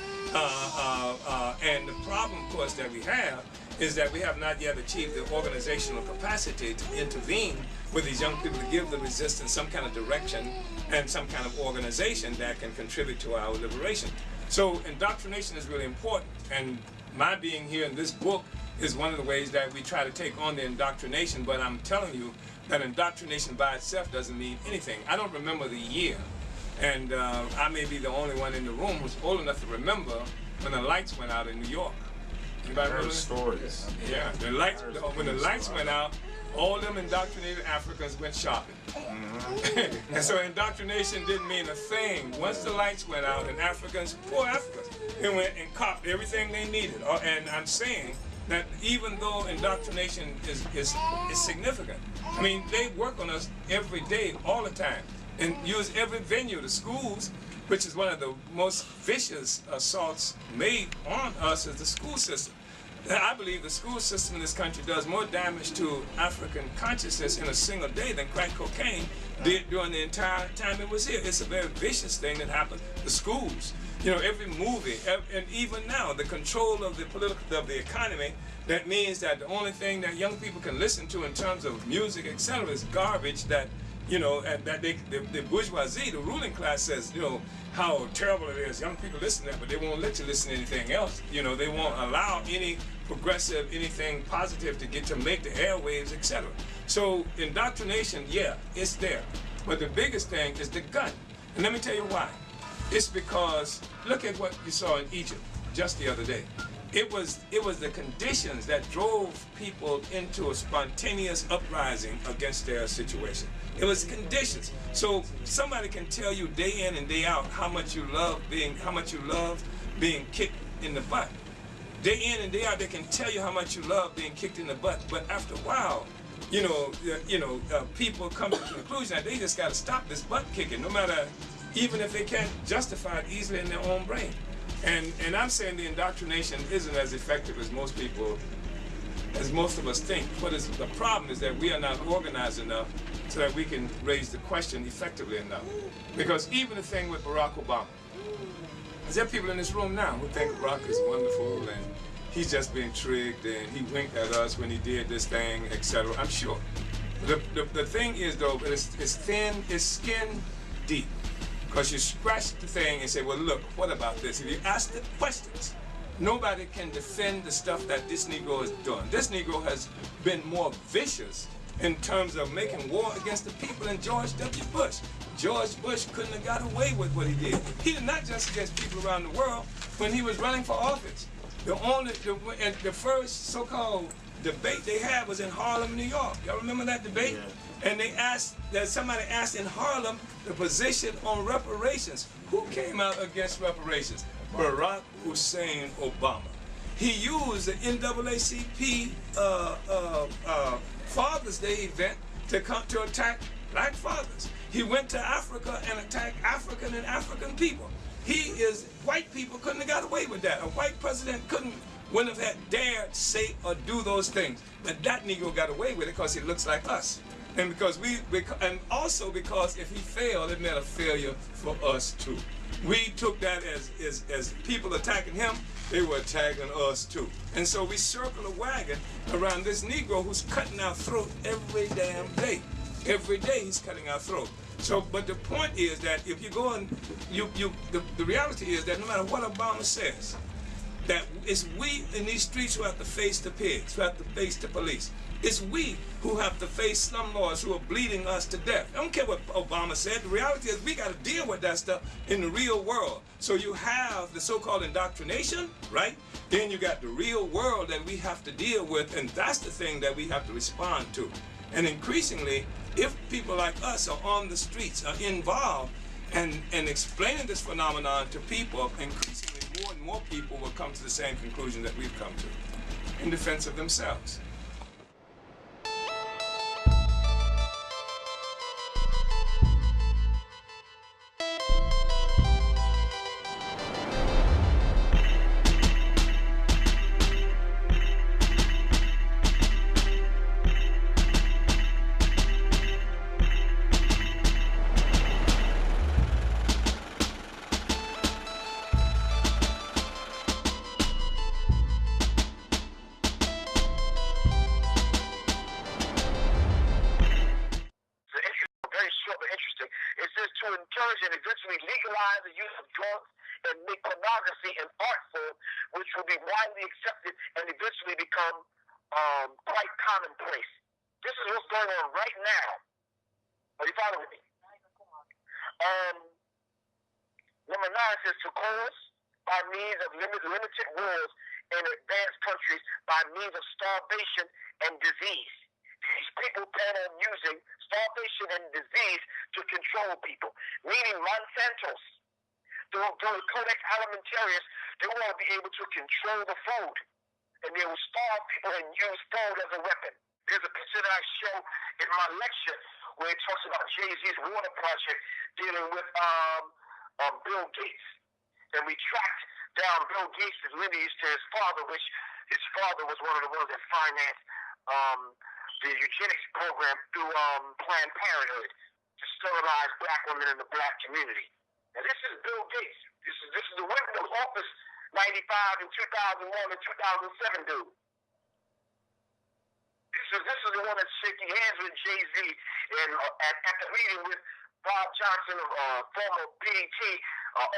And the problem, of course, that we have is that we have not yet achieved the organizational capacity to intervene with these young people, to give the resistance some kind of direction and some kind of organization that can contribute to our liberation. So indoctrination is really important, and my being here in this book is one of the ways that we try to take on the indoctrination, but I'm telling you that indoctrination by itself doesn't mean anything. I don't remember the year, and I may be the only one in the room who's old enough to remember when the lights went out in New York. Anybody remember stories? Yeah, when the lights went out, all them indoctrinated Africans went shopping. Mm-hmm. And so indoctrination didn't mean a thing. Once the lights went out, and poor Africans, they went and copped everything they needed. And I'm saying that even though indoctrination is significant, I mean, they work on us every day, all the time, and use every venue, the schools, which is one of the most vicious assaults made on us, is the school system. I believe the school system in this country does more damage to African consciousness in a single day than crack cocaine did during the entire time it was here. It's a very vicious thing that happens. The schools, you know, every movie, and even now, the control of the economy, that means that the only thing that young people can listen to in terms of music, etc., is garbage that, you know, and that the bourgeoisie, the ruling class, says, you know, how terrible it is. Young people listen to that, but they won't let you listen to anything else. You know, they won't allow any progressive, anything positive to make the airwaves, etc. So indoctrination, yeah, it's there. But the biggest thing is the gun. And let me tell you why. It's because, look at what you saw in Egypt just the other day. It was the conditions that drove people into a spontaneous uprising against their situation. It was conditions. So somebody can tell you day in and day out how much you love being kicked in the butt. Day in and day out, they can tell you how much you love being kicked in the butt. But after a while, people come to the conclusion that they just got to stop this butt kicking, no matter, even if they can't justify it easily in their own brain. And I'm saying the indoctrination isn't as effective as most of us think. The problem is that we are not organized enough so that we can raise the question effectively enough. Because even the thing with Barack Obama, is there people in this room now who think Barack is wonderful and he's just being tricked and he winked at us when he did this thing, etc.? I'm sure. The thing is, though, it's thin, it's skin deep. Because you scratch the thing and say, well, look, what about this? If you ask the questions, Nobody can defend the stuff that this Negro is doing. This Negro has been more vicious in terms of making war against the people than George W. Bush. George Bush couldn't have got away with what he did. He did not just against people around the world when he was running for office. The first so-called debate they had was in Harlem, New York. Y'all remember that debate? Yeah. And somebody asked in Harlem the position on reparations. Who came out against reparations? Barack Hussein Obama. He used the NAACP Father's Day event to attack black fathers. He went to Africa and attacked African and African people. White people couldn't have got away with that. A white president wouldn't have had dared say or do those things. But that Negro got away with it because he looks like us. And and also because if he failed, it meant a failure for us too. We took that as people attacking him, they were attacking us too. And so we circle a wagon around this Negro who's cutting our throat every damn day. Every day he's cutting our throat. So, but the point is that if you go and the reality is that no matter what Obama says, that it's we in these streets who have to face the pigs, who have to face the police. It's we who have to face slumlords who are bleeding us to death. I don't care what Obama said. The reality is we got to deal with that stuff in the real world. So you have the so-called indoctrination, right? Then you got the real world that we have to deal with, and that's the thing that we have to respond to. And increasingly, if people like us are on the streets, are involved, and explaining this phenomenon to people, increasingly more and more people will come to the same conclusion that we've come to in defense of themselves. And eventually legalize the use of drugs and make pornography an art form which will be widely accepted and eventually become quite commonplace. This is what's going on right now. Are you following me? Number 9 says to cause by means of limited wars in advanced countries by means of starvation and disease. These people plan on using starvation and disease to control people, meaning Monsanto's. Through the Codex Alimentarius, they want to be able to control the food, and they will starve people and use food as a weapon. There's a picture that I show in my lecture where it talks about Jay-Z's water project dealing with Bill Gates. And we tracked down Bill Gates' lineage to his father, which his father was one of the ones that financed the eugenics program through Planned Parenthood to sterilize black women in the black community. And this is Bill Gates. This is the Windows Office 95 and 2001 and 2007 dude. This is the one that's shaking hands with Jay-Z and at the meeting with Bob Johnson of former BET,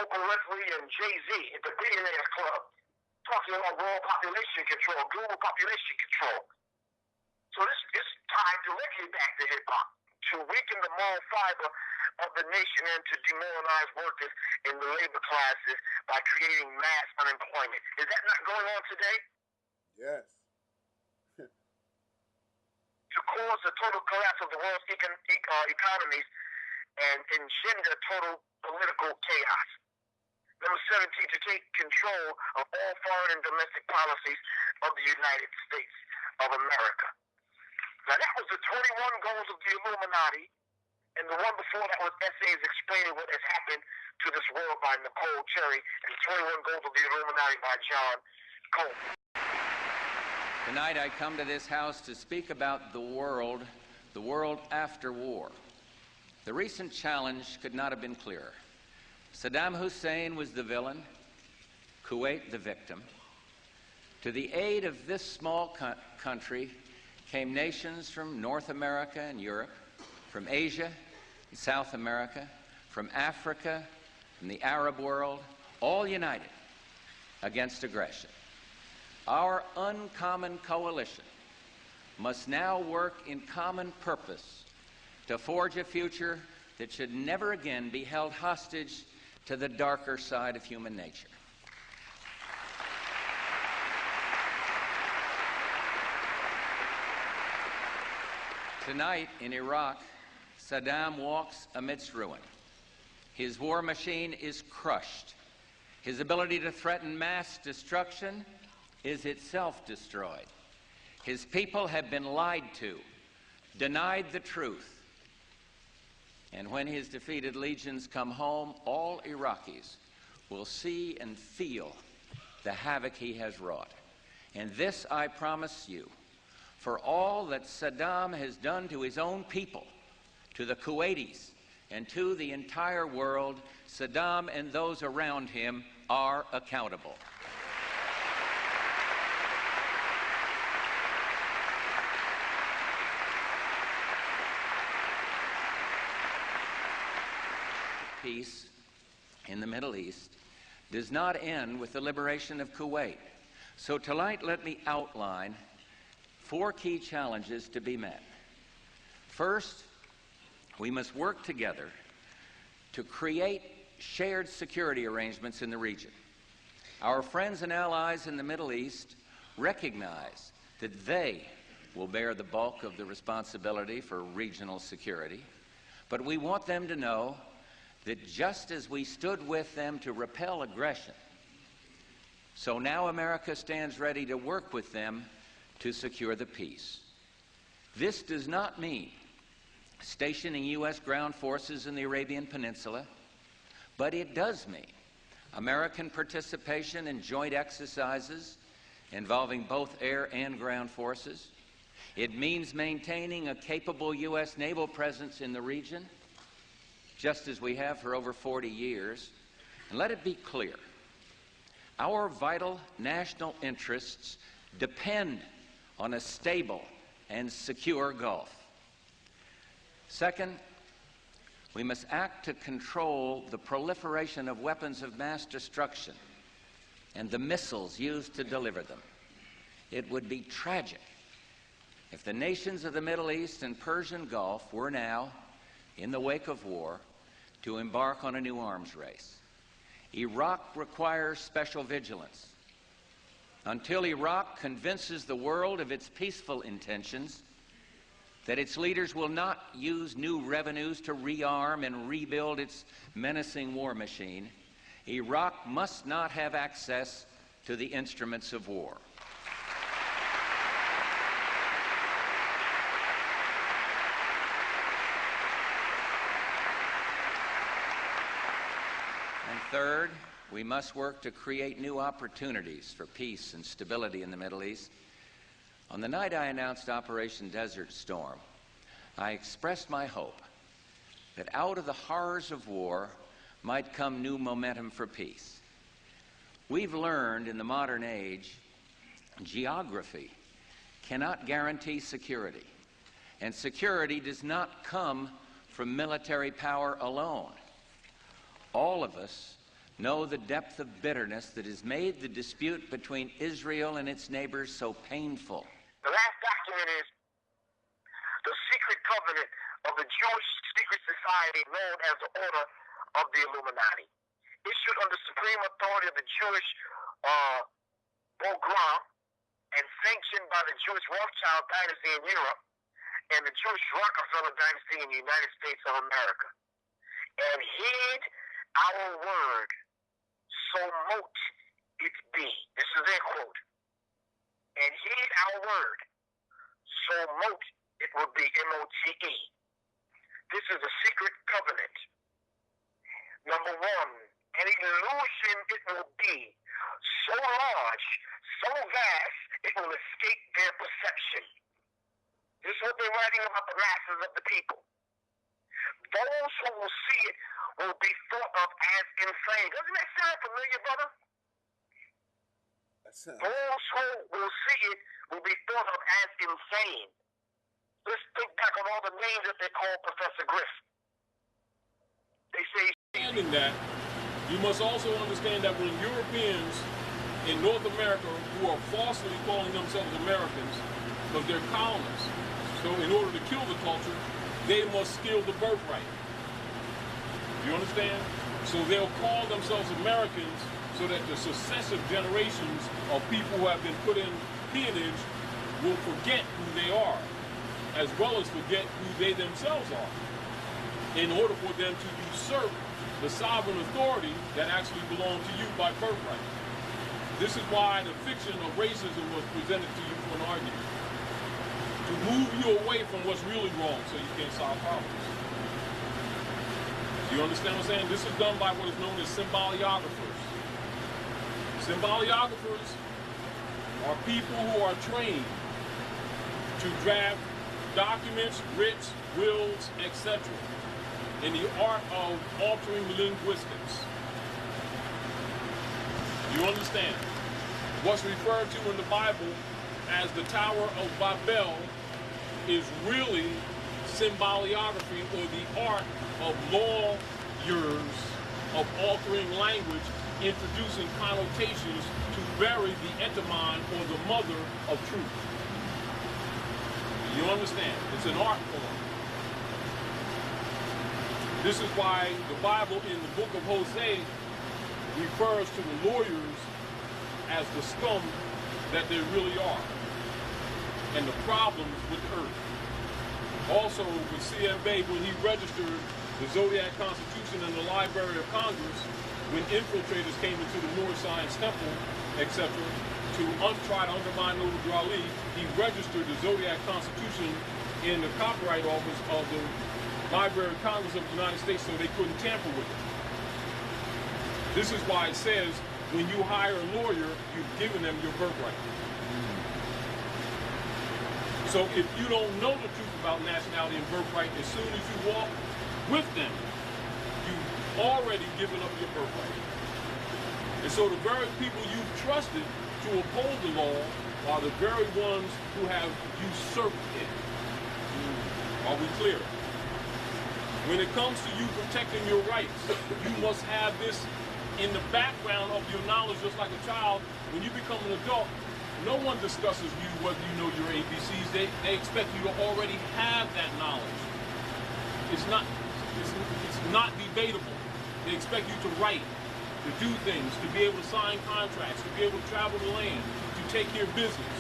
Oprah Winfrey, and Jay-Z at the Billionaires Club, talking about world population control, global population control. So this tied directly back to hip-hop, to weaken the moral fiber of the nation and to demoralize workers in the labor classes by creating mass unemployment. Is that not going on today? Yes. To cause the total collapse of the world's economies and engender total political chaos. Number 17, to take control of all foreign and domestic policies of the United States of America. Now that was the 21 goals of the Illuminati, and the one before that was essays explaining what has happened to this world by Nicole Cherry, and the 21 goals of the Illuminati by John Coleman. Tonight I come to this house to speak about the world after war. The recent challenge could not have been clearer. Saddam Hussein was the villain, Kuwait the victim. To the aid of this small country came nations from North America and Europe, from Asia and South America, from Africa, from the Arab world, all united against aggression. Our uncommon coalition must now work in common purpose to forge a future that should never again be held hostage to the darker side of human nature. Tonight in Iraq, Saddam walks amidst ruin. His war machine is crushed. His ability to threaten mass destruction is itself destroyed. His people have been lied to, denied the truth. And when his defeated legions come home, all Iraqis will see and feel the havoc he has wrought. And this I promise you, for all that Saddam has done to his own people, to the Kuwaitis, and to the entire world, Saddam and those around him are accountable. Peace in the Middle East does not end with the liberation of Kuwait. So tonight, let me outline 4 key challenges to be met. First, we must work together to create shared security arrangements in the region. Our friends and allies in the Middle East recognize that they will bear the bulk of the responsibility for regional security, but we want them to know that just as we stood with them to repel aggression, so now America stands ready to work with them to secure the peace. This does not mean stationing U.S. ground forces in the Arabian Peninsula, but it does mean American participation in joint exercises involving both air and ground forces. It means maintaining a capable U.S. naval presence in the region, just as we have for over 40 years. And let it be clear, our vital national interests depend on a stable and secure Gulf. Second, we must act to control the proliferation of weapons of mass destruction and the missiles used to deliver them. It would be tragic if the nations of the Middle East and Persian Gulf were now, in the wake of war, to embark on a new arms race. Iraq requires special vigilance. Until Iraq convinces the world of its peaceful intentions, that its leaders will not use new revenues to rearm and rebuild its menacing war machine, Iraq must not have access to the instruments of war. And third, we must work to create new opportunities for peace and stability in the Middle East. On the night I announced Operation Desert Storm, I expressed my hope that out of the horrors of war might come new momentum for peace. We've learned in the modern age, geography cannot guarantee security, and security does not come from military power alone. All of us know the depth of bitterness that has made the dispute between Israel and its neighbors so painful. The last document is the secret covenant of the Jewish secret society known as the Order of the Illuminati, issued under supreme authority of the Jewish Bogram and sanctioned by the Jewish Rothschild dynasty in Europe and the Jewish Rockefeller dynasty in the United States of America. And heed our word, so mote it be. This is their quote. And heed our word, so mote it will be, M-O-T-E. This is a secret covenant. Number one, an illusion it will be, so large, so vast, it will escape their perception. This is what they're writing about the masses of the people. Those who will see it will be thought of as insane. Doesn't that sound familiar, brother? Those who will see it will be thought of as insane. Let's think back on all the names that they call Professor Griff. They say... Understanding that, you must also understand that when Europeans in North America who are falsely calling themselves Americans because they're colonists. So in order to kill the culture, they must steal the birthright. You understand? So they'll call themselves Americans so that the successive generations of people who have been put in peonage will forget who they are, as well as forget who they themselves are, in order for them to usurp the sovereign authority that actually belongs to you by birthright. This is why the fiction of racism was presented to you for an argument, to move you away from what's really wrong so you can't solve problems. Do you understand what I'm saying? This is done by what is known as symboliographers. Symboliographers are people who are trained to draft documents, writs, wills, etc. in the art of altering linguistics. You understand? What's referred to in the Bible as the Tower of Babel is really symboliography, or the art of lawyers of altering language, introducing connotations to bury the etymon, or the mother of truth. You understand? It's an art form. This is why the Bible in the book of Hosea refers to the lawyers as the scum that they really are, and the problems with the earth. Also, with C.M. Bay, when he registered the Zodiac Constitution in the Library of Congress, when infiltrators came into the Moorish Science Temple, etc., to try to undermine Noble Ali, he registered the Zodiac Constitution in the Copyright Office of the Library of Congress of the United States so they couldn't tamper with it. This is why it says, when you hire a lawyer, you've given them your birthright. So if you don't know the truth about nationality and birthright, as soon as you walk with them, you've already given up your birthright. And so the very people you've trusted to uphold the law are the very ones who have usurped it. Are we clear? When it comes to you protecting your rights, you must have this in the background of your knowledge, just like a child. When you become an adult, no one discusses you whether you know your ABCs. They expect you to already have that knowledge. It's not debatable. They expect you to write, to do things, to be able to sign contracts, to be able to travel the land, to take care of business.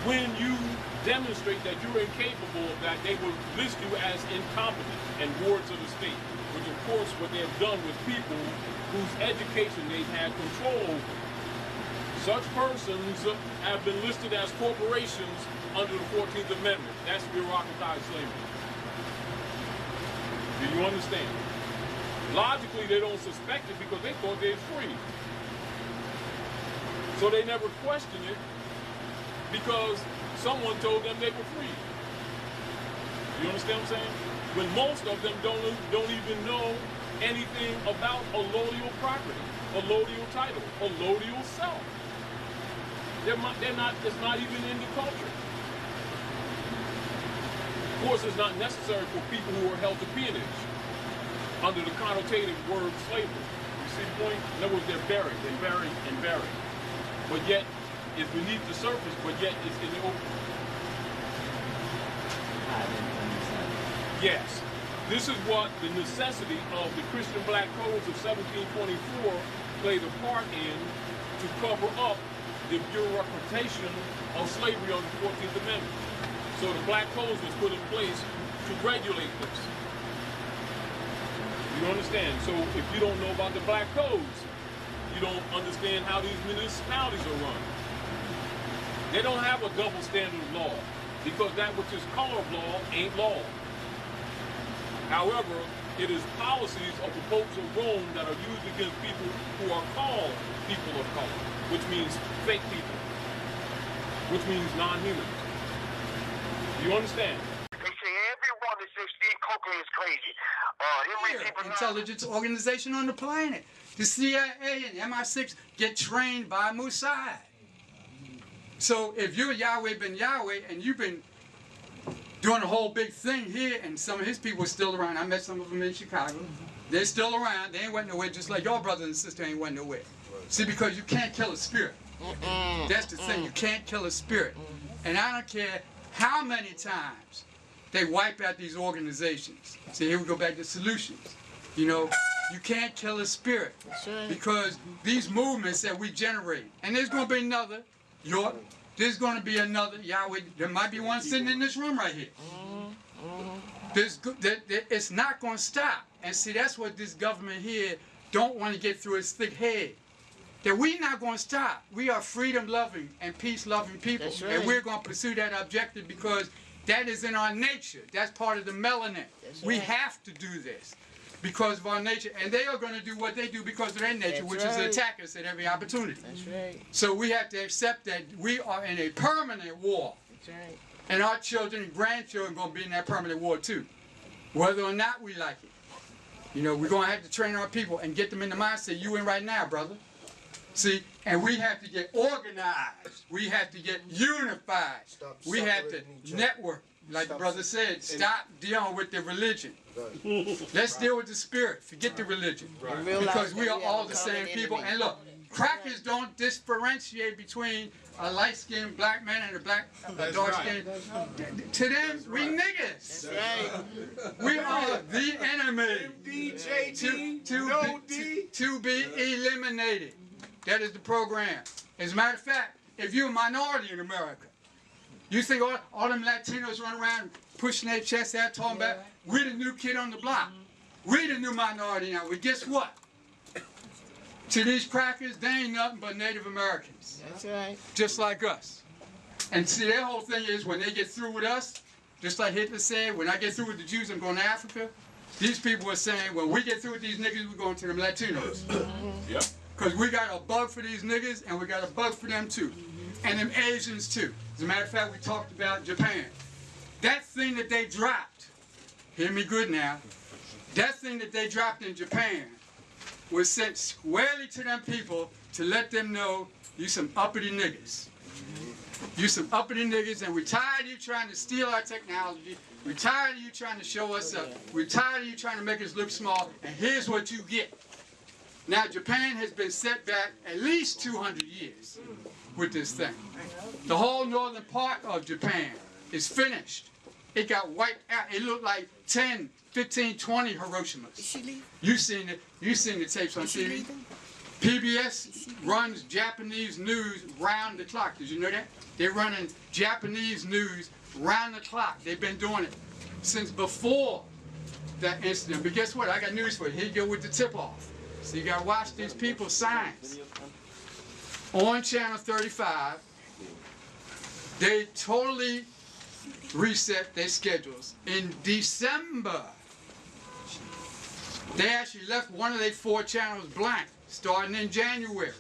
When you demonstrate that you're incapable of that, they will list you as incompetent and wards of the state, which of course what they have done with people whose education they've had control over. Such persons have been listed as corporations under the 14th Amendment. That's bureaucratized slavery. Do you understand? Logically, they don't suspect it because they thought they were free. So they never question it because someone told them they were free. You understand what I'm saying? When most of them don't even know anything about allodial property, allodial title, allodial self. It's not even in the culture. Of course, it's not necessary for people who are held to peonage under the connotative word slavery. You see the point? In other words, they're buried and buried and buried. But yet, it's beneath the surface, but yet it's in the open. Yes. This is what the necessity of the Christian Black Codes of 1724 played a part in to cover up the bureaucratization of slavery on the 14th Amendment. So the Black Codes was put in place to regulate this. You understand? So if you don't know about the Black Codes, you don't understand how these municipalities are run. They don't have a double standard of law because that which is color of law ain't law. However, it is policies of the popes of Rome that are used against people who are called people of color, which means fake people, which means non-humans. You understand? They say everyone that says Steve Coakley is crazy. Intelligence organization on the planet. The CIA and MI6 get trained by Mossad. So if you're Yahweh ben Yahweh and you've been doing a whole big thing here, and some of his people are still around. I met some of them in Chicago. They're still around. They ain't went nowhere, just like your brother and sister ain't went nowhere. See, because you can't kill a spirit. That's the thing. You can't kill a spirit. And I don't care how many times they wipe out these organizations. See, here we go back to solutions. You know, you can't kill a spirit because these movements that we generate, and there's going to be another, there's going to be another Yahweh. There might be one sitting in this room right here. It's not going to stop. And see, that's what this government here don't want to get through its thick head. That we're not going to stop. We are freedom-loving and peace-loving people. Right. And we're going to pursue that objective because that is in our nature. That's part of the melanin. We have to do this because of our nature. And they are going to do what they do because of their nature, which is to attack us at every opportunity. That's right. So we have to accept that we are in a permanent war. That's right. And our children and grandchildren are going to be in that permanent war too, whether or not we like it. You know, we're going to have to train our people and get them in the mindset you in right now, brother. See, and we have to get organized. We have to get unified. We have to network. Like the brother said, stop dealing with the religion. Let's deal with the spirit. Forget the religion. Because we are all the same people. And look, crackers don't differentiate between a light-skinned black man and a dark-skinned. To them, we niggas. We are the enemy to be eliminated. That is the program. As a matter of fact, if you're a minority in America, you think all them Latinos run around pushing their chests out, talking about, we're the new kid on the block. We're the new minority now. Well, guess what? To these crackers, they ain't nothing but Native Americans. That's right. Just like us. And see, their whole thing is when they get through with us, just like Hitler said, when I get through with the Jews, I'm going to Africa. These people are saying, when we get through with these niggas, we're going to them Latinos. Yep. Because we got a bug for these niggas, and we got a bug for them too. And them Asians too. As a matter of fact, we talked about Japan. That thing that they dropped, hear me good now, that thing that they dropped in Japan was sent squarely to them people to let them know you some uppity niggas. You some uppity niggas, and we're tired of you trying to steal our technology. We're tired of you trying to show us up. We're tired of you trying to make us look small, and here's what you get. Now, Japan has been set back at least 200 years with this thing. The whole northern part of Japan is finished. It got wiped out. It looked like 10, 15, 20 Hiroshimas. You've seen the tapes on TV. PBS runs Japanese news round the clock. Did you know that? They're running Japanese news round the clock. They've been doing it since before that incident. But guess what? I got news for you. Here you go with the tip-off. So you got to watch these people's signs. On Channel 35, they totally reset their schedules. In December, they actually left one of their 4 channels blank, starting in January.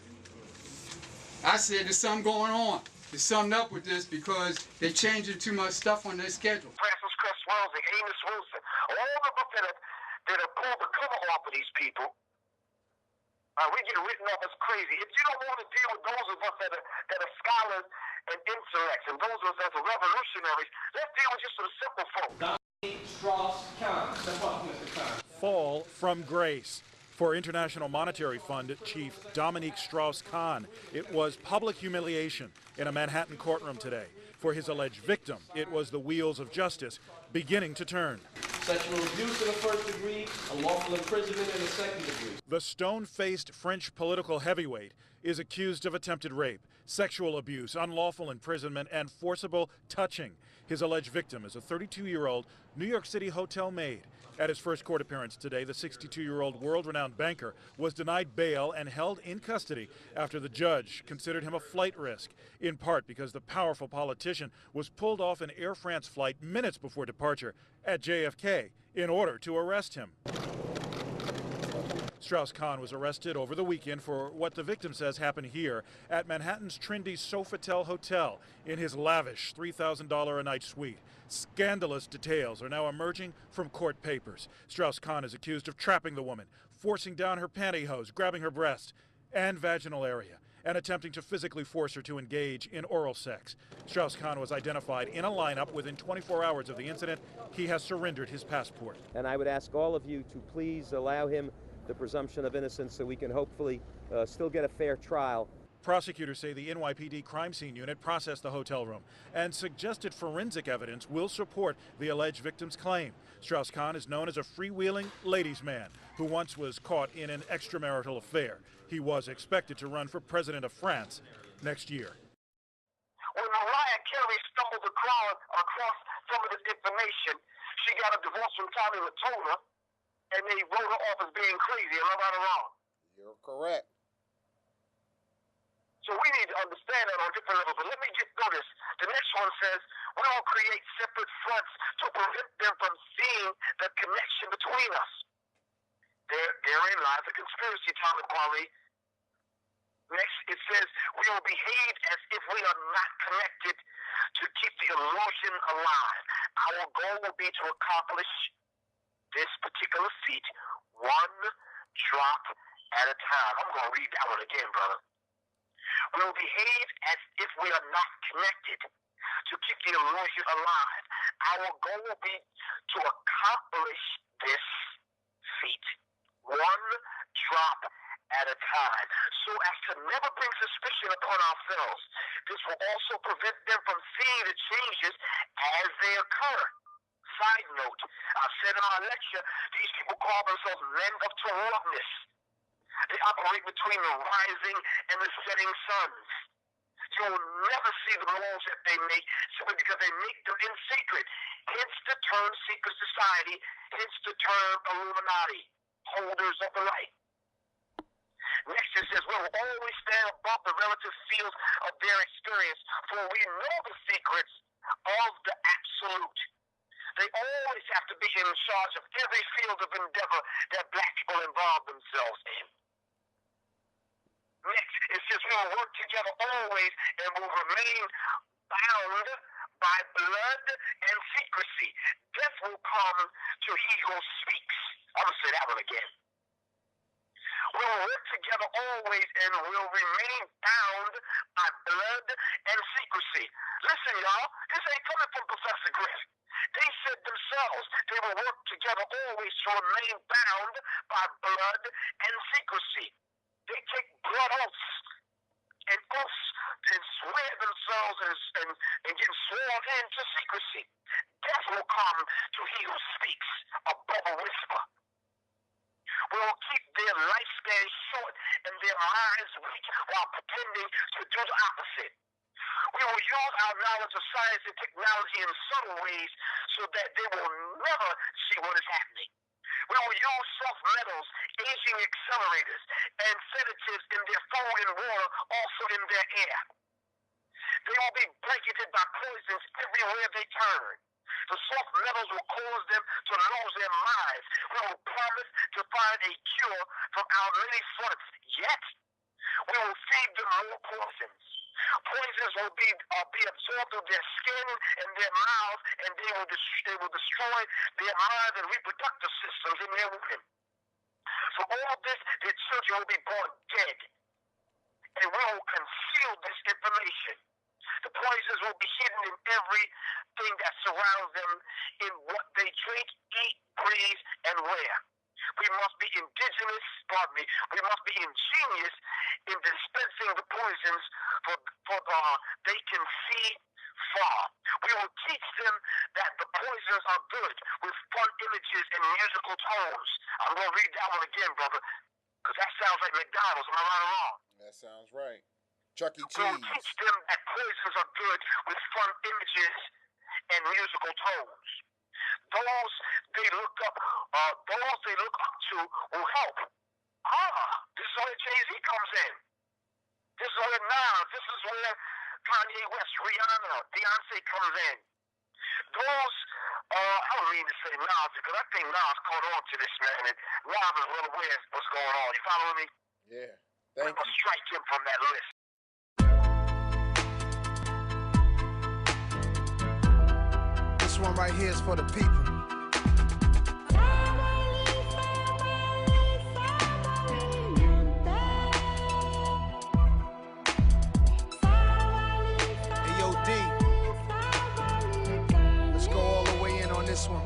I said there's something going on. There's something up with this because they changing too much stuff on their schedule. Francis Chris Wells and Amos Wilson, all the books that have pulled the cover off of these people, we get written off as crazy. If you don't want to deal with those of us that are scholars and intellects, and those of us that are revolutionaries, let's deal with just the simple folk. Dominique Strauss-Kahn. Step up, Mr. Kahn. Fall from grace for International Monetary Fund Chief Dominique Strauss-Kahn. It was public humiliation in a Manhattan courtroom today. For his alleged victim, it was the wheels of justice beginning to turn. Sexual abuse in the first degree, unlawful imprisonment in the second degree. The stone-faced French political heavyweight is accused of attempted rape, sexual abuse, unlawful imprisonment, and forcible touching. His alleged victim is a 32-year-old New York City hotel maid. At his first court appearance today, the 62-year-old world-renowned banker was denied bail and held in custody after the judge considered him a flight risk, in part because the powerful politician was pulled off an Air France flight minutes before departure at JFK in order to arrest him. Strauss-Kahn was arrested over the weekend for what the victim says happened here at Manhattan's trendy Sofitel Hotel in his lavish $3,000 a night suite. Scandalous details are now emerging from court papers. Strauss-Kahn is accused of trapping the woman, forcing down her pantyhose, grabbing her breast and vaginal area, and attempting to physically force her to engage in oral sex. Strauss-Kahn was identified in a lineup within 24 hours of the incident. He has surrendered his passport. And I would ask all of you to please allow him the presumption of innocence so we can hopefully still get a fair trial. Prosecutors say the NYPD crime scene unit processed the hotel room and suggested forensic evidence will support the alleged victim's claim. Strauss-Kahn is known as a freewheeling ladies' man who once was caught in an extramarital affair. He was expected to run for president of France next year. When Mariah Carey stumbled across some of this information, she got a divorce from Tommy Mottola, and they wrote her off as being crazy. Am I right or wrong? You're correct. So we need to understand that on different levels. But let me get through this. The next one says, we all create separate fronts to prevent them from seeing the connection between us. Therein lies a conspiracy, Tom and Kweli. Next, it says, we will behave as if we are not connected to keep the illusion alive. Our goal will be to accomplish this particular feat one drop at a time. I'm going to read that one again, brother. We will behave as if we are not connected to keep the illusion alive. Our goal will be to accomplish this feat one drop at a time, so as to never bring suspicion upon ourselves. This will also prevent them from seeing the changes as they occur. Side note, I said in our lecture, these people call themselves men of towardness. They operate between the rising and the setting suns. You'll never see the moves that they make simply because they make them in secret. Hence the term secret society, hence the term Illuminati, holders of the light. Next it says, we will always stand above the relative fields of their experience, for we know the secrets of the absolute. They always have to be in charge of every field of endeavor that black people involve themselves in. Next, it says we will work together always and will remain bound by blood and secrecy. Death will come to he who speaks. I'm going to say that one again. We will work together always and will remain bound by blood and secrecy. Listen, y'all, this ain't coming from Professor Griff. They said themselves they will work together always to remain bound by blood and secrecy. They take blood oaths and swear themselves and get sworn into secrecy. Death will come to he who speaks above a whisper. We will keep their lifespan short and their minds weak while pretending to do the opposite. We will use our knowledge of science and technology in subtle ways so that they will never see what is happening. We will use soft metals, aging accelerators, and sedatives in their food and water, also in their air. They will be blanketed by poisons everywhere they turn. The soft metals will cause them to lose their minds. We will promise to find a cure from our many fronts. Yet, we will feed them more poisons. Poisons will be absorbed through their skin and their mouths, and they will destroy their minds and reproductive systems in their women. For all this, their children will be born dead, and we will conceal this information. The poisons will be hidden in everything that surrounds them, in what they drink, eat, breathe, and wear. We must be we must be ingenious in dispensing the poisons for they can see far. We will teach them that the poisons are good with fun images and musical tones. I'm going to read that one again, brother, because that sounds like McDonald's. Am I right or wrong? That sounds right. Chuck E. Cheese. We will teach them that poisons are good with fun images and musical tones. Those they look up to will help. This is where Jay-Z comes in. This is where Nas, this is where Kanye West, Rihanna, Beyonce comes in. Those, I don't mean to say Nas, because I think Nas caught on to this, man, and Nas is well aware of what's going on. You following me? Yeah. Thank you. Strike him from that list. This one right here is for the people. Hey, yo, D. Let's go all the way in on this one.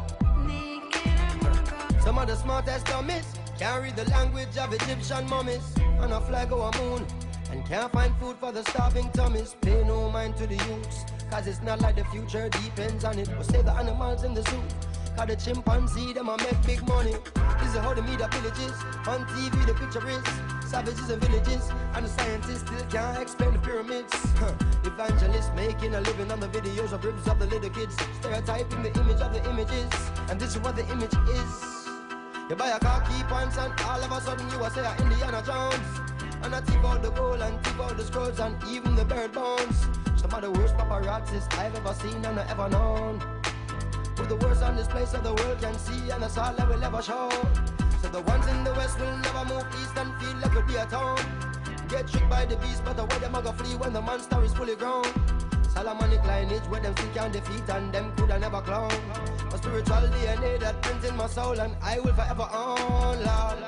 Some of the smartest dummies can't read the language of Egyptian mummies. On a flag or a moon, and can't find food for the starving tummies. Pay no mind to the youths, cause it's not like the future depends on it. We'll save the animals in the zoo, cause the chimpanzee, them a make big money. This is how the media villages, on TV the picture is savages and villages, and the scientists still can't explain the pyramids. Evangelists making a living on the videos of ribs of the little kids, stereotyping the image of the images, and this is what the image is. You buy a car, key points, and all of a sudden you are say Indiana Jones. And I tip out the gold and tip out the scrolls and even the bird bones. Some of the worst paparazzis I've ever seen and ever known. Who the worst on this place so the world can see, and that's all I will ever show. So the ones in the west will never move east and feel like it'll be a town. Get tricked by the beast, but the way them a go flee when the monster is fully grown. Solomonic lineage where them still can't defeat and them coulda never clone. A spiritual DNA that prints in my soul and I will forever own, Lord.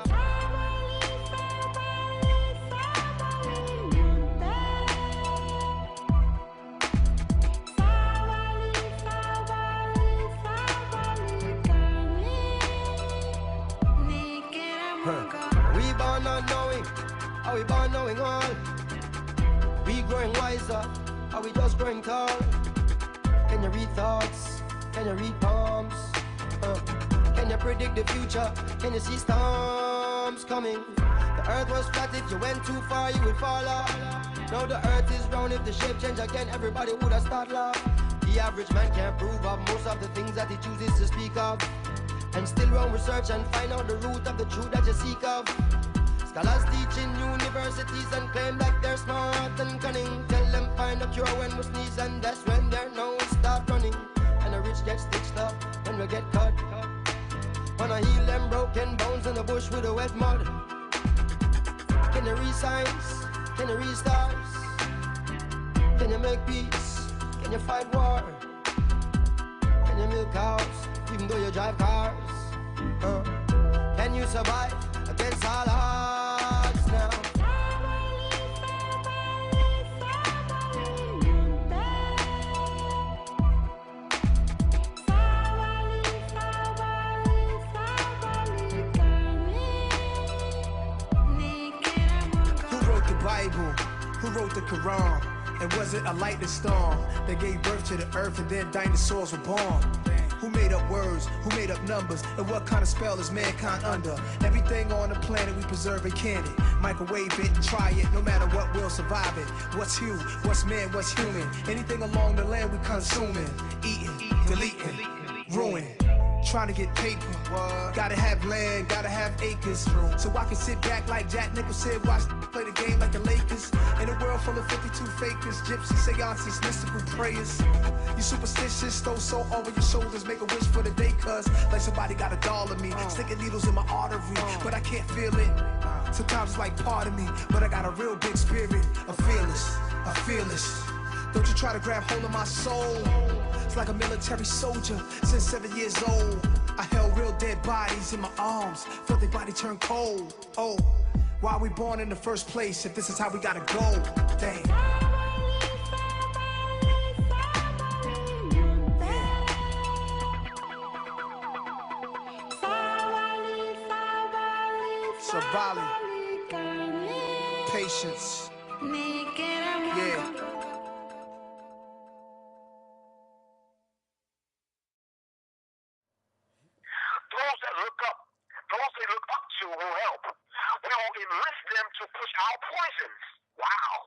We born not knowing, are we born knowing all? We growing wiser, are we just growing tall? Can you read thoughts? Can you read palms? Can you predict the future? Can you see storms coming? The earth was flat, if you went too far you would fall off. Now the earth is round, if the shape change again everybody would have start laugh. The average man can't prove of most of the things that he chooses to speak of, and still run research and find out the root of the truth that you seek of. Scholars teach in universities and claim that they're smart and cunning. Tell them find a cure when we sneeze, and that's when their nose start running. And the rich get stitched up when we get cut. Wanna heal them broken bones in the bush with the wet mud. Can you read signs? Can you read stars? Can you make peace? Can you fight war? Can you milk cows even though you drive cars? Can you survive against all odds now? Who wrote the Bible? Who wrote the Quran? And was it a lightning storm that gave birth to the earth and then dinosaurs were born? Who made up words? Who made up numbers? And what kind of spell is mankind under? Everything on the planet we preserve and can it. Microwave it and try it, no matter what, we'll survive it. What's you? What's man? What's human? Anything along the land we consuming, eating, deleting, ruin. Trying to get paper, gotta have land, gotta have acres. So I can sit back like Jack Nicholson, watch play the game like the Lakers. In a world full of 52 fakers, gypsy seances, mystical prayers. You superstitious, throw salt over your shoulders, make a wish for the day, cuz like somebody got a doll of me, sticking needles in my artery, but I can't feel it. Sometimes it's like part of me, but I got a real big spirit, a fearless. Don't you try to grab hold of my soul. It's like a military soldier since 7 years old. I held real dead bodies in my arms, felt their body turn cold. Oh, why are we born in the first place if this is how we gotta go? Dang. Sabali. Patience. Yeah. Those that look up, those they look up to will help. We will enlist them to push our poisons. Wow.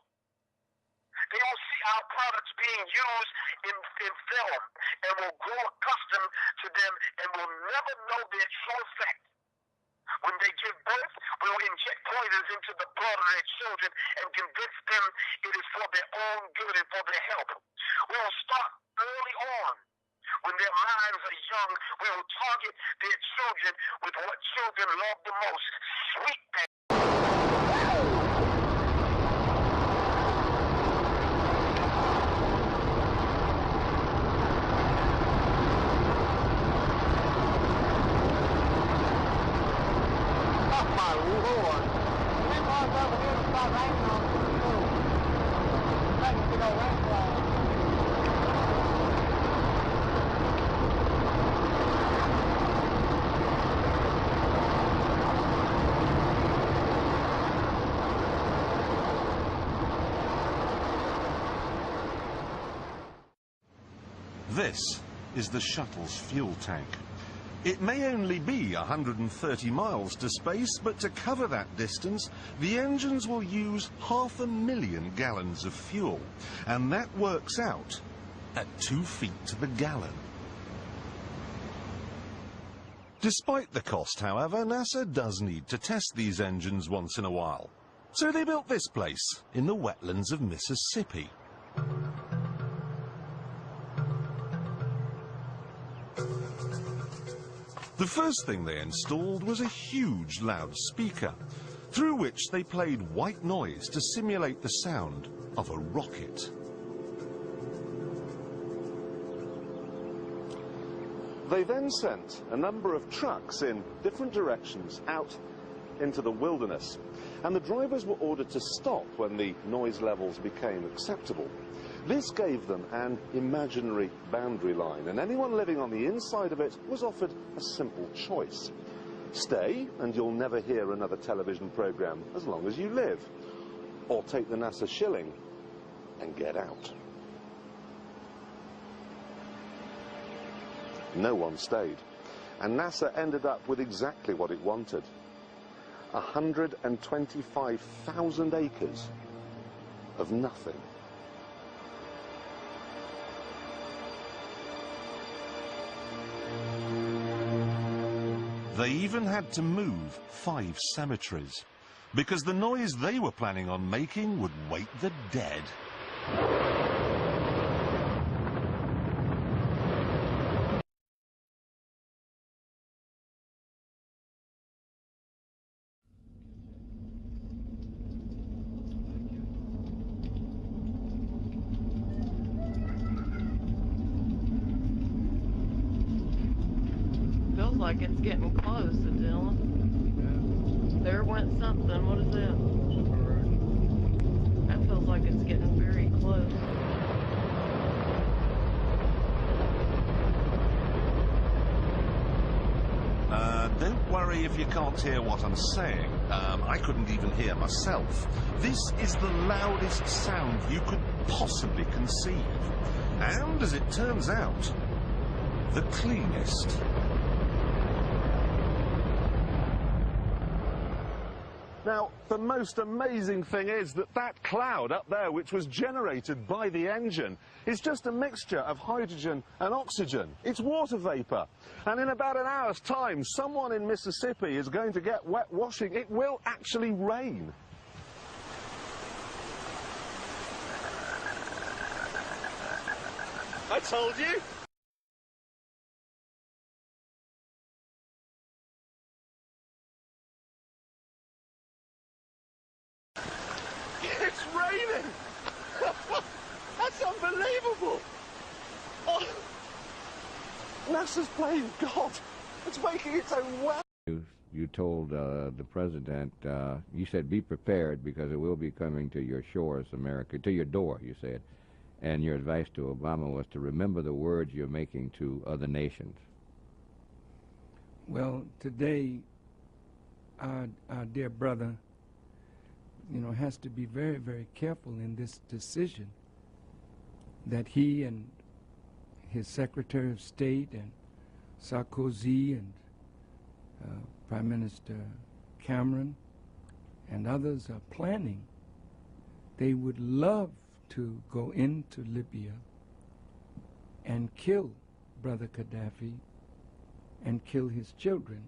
They will see our products being used in film and will grow accustomed to them and will never know their true effect. When they give birth, we will inject poisons into the blood of their children and convince them it is for their own good and for their help. We will start early on. When their minds are young, we will target their children with what children love the most, sweet things. Oh my Lord. That boy's over here to start raining on the school. Like a big old rain cloud. This is the shuttle's fuel tank. It may only be 130 miles to space, but to cover that distance, the engines will use 500,000 gallons of fuel. And that works out at 2 feet to the gallon. Despite the cost, however, NASA does need to test these engines once in a while. So they built this place in the wetlands of Mississippi. The first thing they installed was a huge loudspeaker, through which they played white noise to simulate the sound of a rocket. They then sent a number of trucks in different directions out into the wilderness, and the drivers were ordered to stop when the noise levels became acceptable. This gave them an imaginary boundary line, and anyone living on the inside of it was offered a simple choice. Stay, and you'll never hear another television program as long as you live. Or take the NASA shilling and get out. No one stayed, and NASA ended up with exactly what it wanted. 125,000 acres of nothing. They even had to move 5 cemeteries, because the noise they were planning on making would wake the dead. Feels like it's getting close, Dylan. There went something. What is that? That feels like it's getting very close. Don't worry if you can't hear what I'm saying. I couldn't even hear myself. This is the loudest sound you could possibly conceive. And, as it turns out, the cleanest. Now, the most amazing thing is that that cloud up there, which was generated by the engine, is just a mixture of hydrogen and oxygen. It's water vapor. And in about an hour's time, someone in Mississippi is going to get wet washing. It will actually rain. I told you. It's raining! That's unbelievable! Oh. NASA's playing God. It's making its own way. You told the president, you said be prepared because it will be coming to your shores, America, to your door, you said. And your advice to Obama was to remember the words you're making to other nations. Well, today, our dear brother, you know, has to be very, very careful in this decision that he and his Secretary of State and Sarkozy and Prime Minister Cameron and others are planning. They would love to go into Libya and kill Brother Gaddafi and kill his children,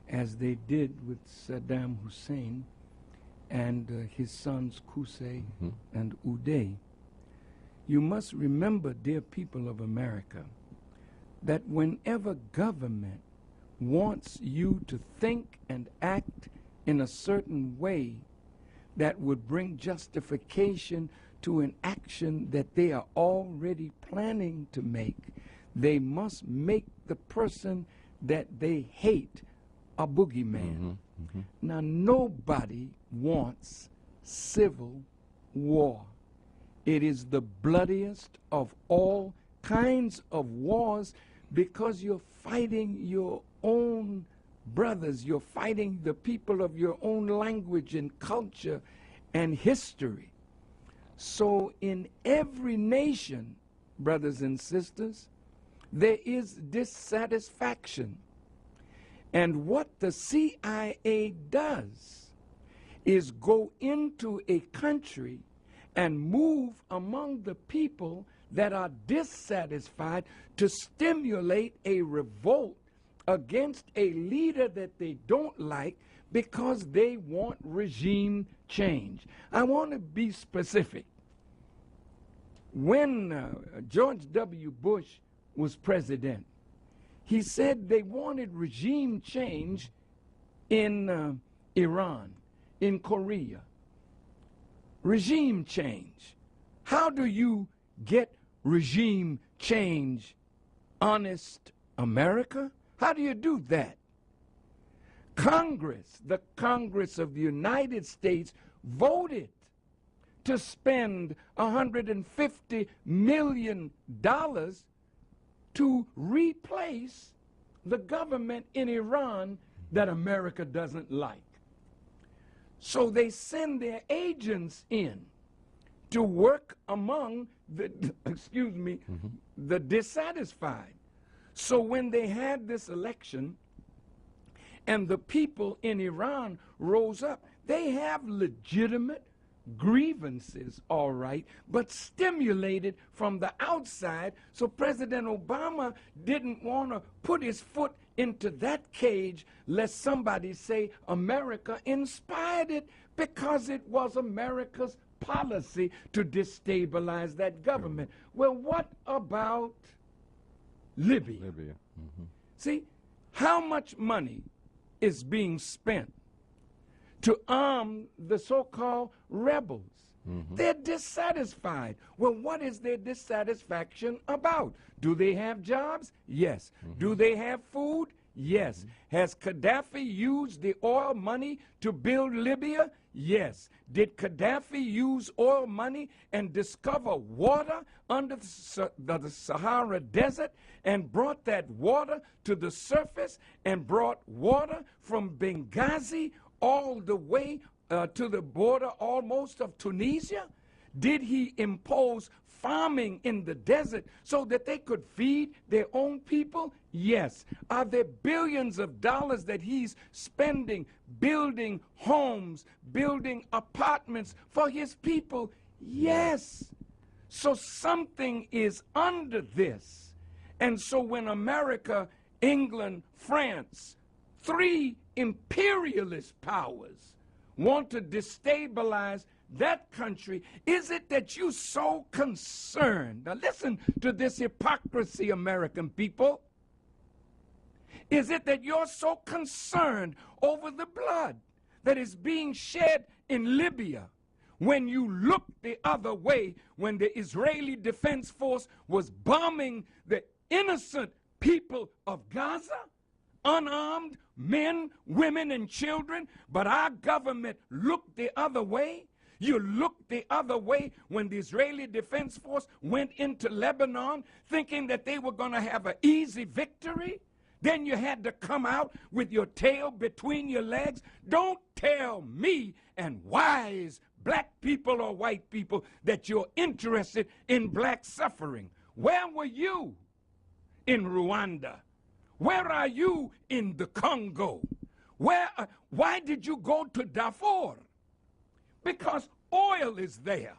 as they did with Saddam Hussein and his sons Qusay and Uday. You must remember, dear people of America, that whenever government wants you to think and act in a certain way that would bring justification to an action that they are already planning to make, they must make the person that they hate a boogeyman. Now, nobody wants civil war. It is the bloodiest of all kinds of wars because you're fighting your own brothers. You're fighting the people of your own language and culture and history. So in every nation, brothers and sisters, there is dissatisfaction. And what the CIA does is go into a country and move among the people that are dissatisfied to stimulate a revolt against a leader that they don't like because they want regime change. I want to be specific. When George W. Bush was president, he said they wanted regime change in Iran, in Korea. Regime change. How do you get regime change? Honest America? How do you do that? Congress, the Congress of the United States, voted to spend $150 million to replace the government in Iran that America doesn't like. So they send their agents in to work among the, the dissatisfied. So when they had this election and the people in Iran rose up, they have legitimate grievances, all right, but stimulated from the outside. So President Obama didn't want to put his foot into that cage lest somebody say America inspired it, because it was America's policy to destabilize that government. Well, what about Libya? See, how much money is being spent to arm the so-called rebels? They're dissatisfied. Well, what is their dissatisfaction about? Do they have jobs? Yes. Do they have food? Yes. Has Gaddafi used the oil money to build Libya? Yes. Did Gaddafi use oil money and discover water under the Sahara Desert and brought that water to the surface and brought water from Benghazi all the way to the border almost of Tunisia? Did he impose farming in the desert so that they could feed their own people? Yes. Are there billions of dollars that he's spending building homes, building apartments for his people? Yes. So something is under this. And so when America, England, France, three imperialist powers want to destabilize that country, is it that you're so concerned? Now listen to this hypocrisy, American people. Is it that you're so concerned over the blood that is being shed in Libya when you look the other way when the Israeli Defense Force was bombing the innocent people of Gaza? Unarmed men, women, and children, but our government looked the other way? You looked the other way when the Israeli Defense Force went into Lebanon thinking that they were going to have an easy victory? Then you had to come out with your tail between your legs? Don't tell me and wise black people or white people that you're interested in black suffering. Where were you in Rwanda? Where are you in the Congo? Why did you go to Darfur? Because oil is there.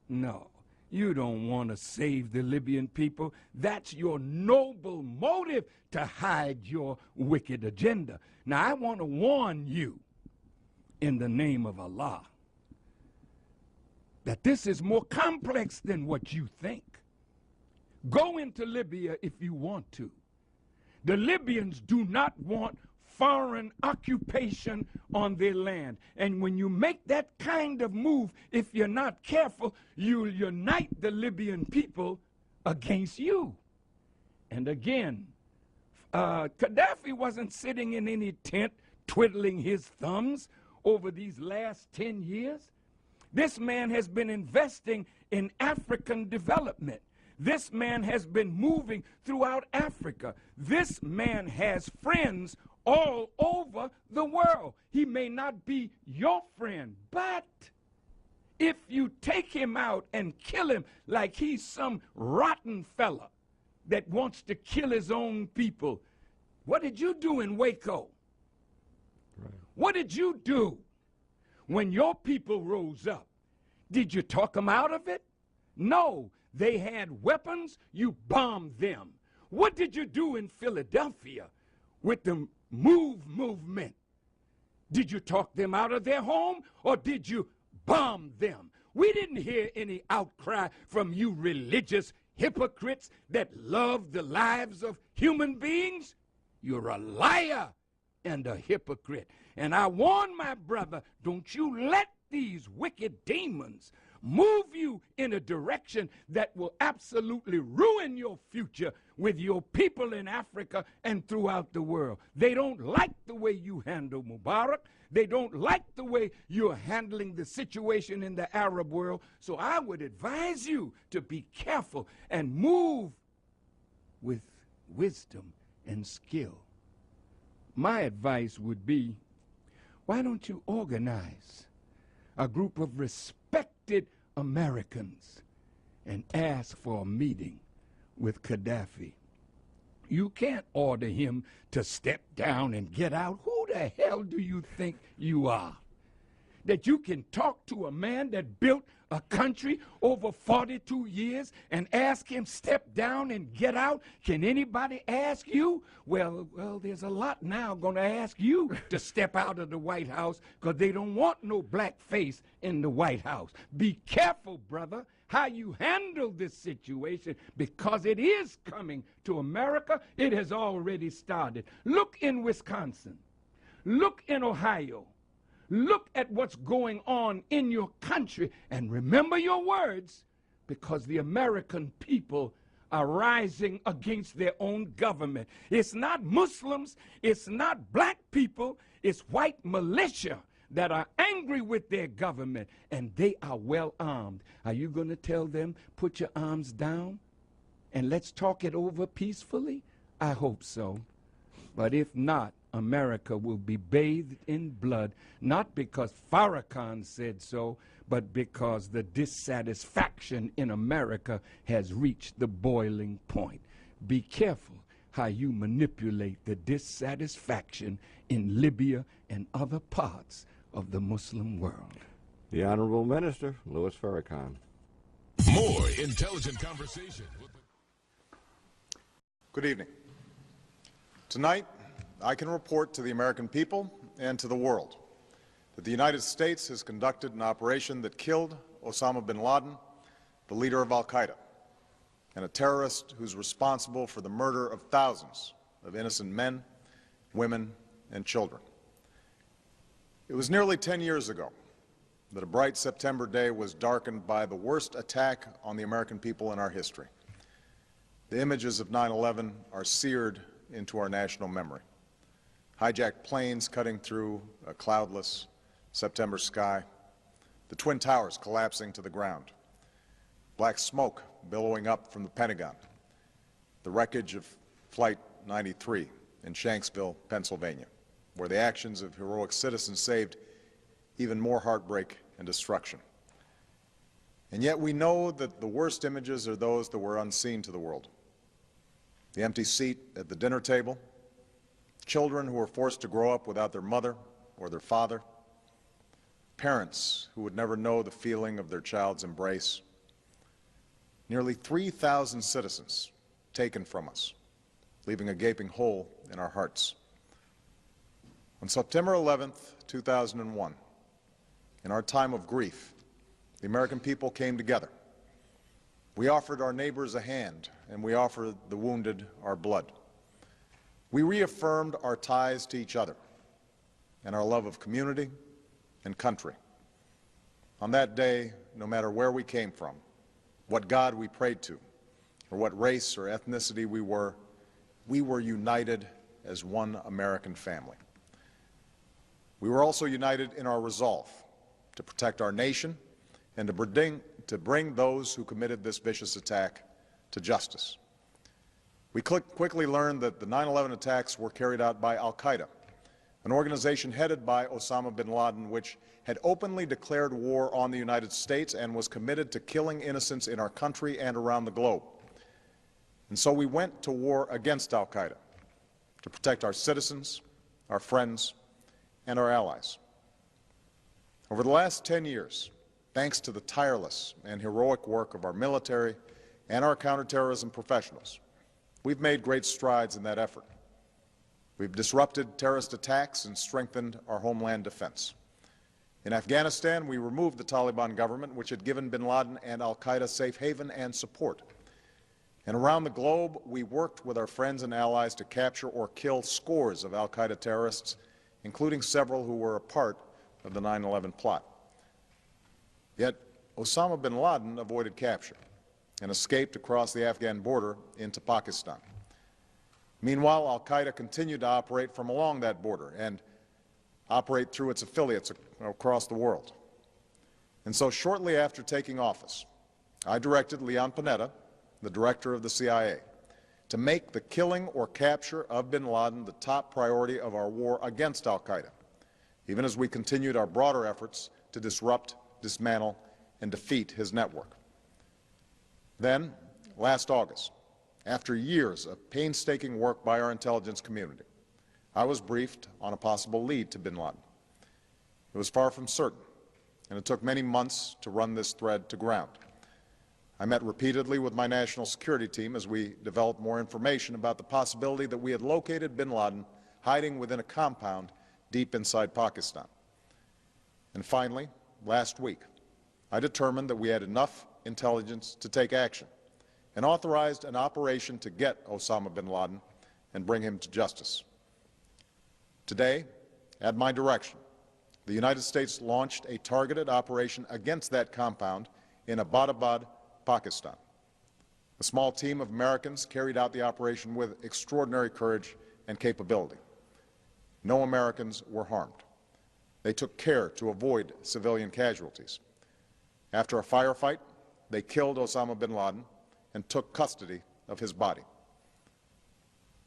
No, you don't want to save the Libyan people. That's your noble motive to hide your wicked agenda. Now, I want to warn you in the name of Allah that this is more complex than what you think. Go into Libya if you want to. The Libyans do not want foreign occupation on their land. And when you make that kind of move, if you're not careful, you'll unite the Libyan people against you. And again, Gaddafi wasn't sitting in any tent twiddling his thumbs over these last 10 years. This man has been investing in African development. This man has been moving throughout Africa. This man has friends all over the world. He may not be your friend, but if you take him out and kill him like he's some rotten fella that wants to kill his own people, what did you do in Waco? Right. What did you do when your people rose up? Did you talk them out of it? No, they had weapons, you bombed them. What did you do in Philadelphia with the movement? Did you talk them out of their home, or did you bomb them? We didn't hear any outcry from you religious hypocrites that love the lives of human beings. You're a liar and a hypocrite. And I warn my brother, don't you let these wicked demons move you in a direction that will absolutely ruin your future with your people in Africa and throughout the world. They don't like the way you handle Mubarak. They don't like the way you're handling the situation in the Arab world. So I would advise you to be careful and move with wisdom and skill. My advice would be, why don't you organize a group of respected Americans and ask for a meeting with Gaddafi? You can't order him to step down and get out. Who the hell do you think you are? That you can talk to a man that built a country over 42 years and ask him step down and get out? Can anybody ask you? Well, there's a lot now going to ask you to step out of the White House because they don't want no black face in the White House. Be careful, brother, how you handle this situation, because it is coming to America. It has already started. Look in Wisconsin. Look in Ohio. Look at what's going on in your country and remember your words, because the American people are rising against their own government. It's not Muslims, it's not black people, it's white militia that are angry with their government, and they are well armed. Are you going to tell them, put your arms down and let's talk it over peacefully? I hope so. But if not, America will be bathed in blood, not because Farrakhan said so, but because the dissatisfaction in America has reached the boiling point. Be careful how you manipulate the dissatisfaction in Libya and other parts of the Muslim world. The Honorable Minister, Louis Farrakhan. More intelligent conversation. Good evening. Tonight, I can report to the American people and to the world that the United States has conducted an operation that killed Osama bin Laden, the leader of al-Qaeda, and a terrorist who's responsible for the murder of thousands of innocent men, women, and children. It was nearly 10 years ago that a bright September day was darkened by the worst attack on the American people in our history. The images of 9/11 are seared into our national memory. Hijacked planes cutting through a cloudless September sky, the Twin Towers collapsing to the ground, black smoke billowing up from the Pentagon, the wreckage of Flight 93 in Shanksville, Pennsylvania, where the actions of heroic citizens saved even more heartbreak and destruction. And yet we know that the worst images are those that were unseen to the world. The empty seat at the dinner table, children who were forced to grow up without their mother or their father, parents who would never know the feeling of their child's embrace, nearly 3,000 citizens taken from us, leaving a gaping hole in our hearts. On September 11th, 2001, in our time of grief, the American people came together. We offered our neighbors a hand, and we offered the wounded our blood. We reaffirmed our ties to each other and our love of community and country. On that day, no matter where we came from, what God we prayed to, or what race or ethnicity we were united as one American family. We were also united in our resolve to protect our nation and to bring those who committed this vicious attack to justice. We quickly learned that the 9/11 attacks were carried out by al-Qaeda, an organization headed by Osama bin Laden, which had openly declared war on the United States and was committed to killing innocents in our country and around the globe. And so we went to war against al-Qaeda to protect our citizens, our friends, and our allies. Over the last 10 years, thanks to the tireless and heroic work of our military and our counterterrorism professionals, we've made great strides in that effort. We've disrupted terrorist attacks and strengthened our homeland defense. In Afghanistan, we removed the Taliban government, which had given bin Laden and al-Qaeda safe haven and support. And around the globe, we worked with our friends and allies to capture or kill scores of al-Qaeda terrorists, including several who were a part of the 9/11 plot. Yet, Osama bin Laden avoided capture and escaped across the Afghan border into Pakistan. Meanwhile, al-Qaeda continued to operate from along that border and operate through its affiliates across the world. And so shortly after taking office, I directed Leon Panetta, the director of the CIA, to make the killing or capture of bin Laden the top priority of our war against al-Qaeda, even as we continued our broader efforts to disrupt, dismantle, and defeat his network. Then, last August, after years of painstaking work by our intelligence community, I was briefed on a possible lead to bin Laden. It was far from certain, and it took many months to run this thread to ground. I met repeatedly with my national security team as we developed more information about the possibility that we had located bin Laden hiding within a compound deep inside Pakistan. And finally, last week, I determined that we had enough intelligence to take action and authorized an operation to get Osama bin Laden and bring him to justice. Today, at my direction, the United States launched a targeted operation against that compound in Abbottabad, Pakistan. A small team of Americans carried out the operation with extraordinary courage and capability. No Americans were harmed. They took care to avoid civilian casualties. After a firefight, they killed Osama bin Laden and took custody of his body.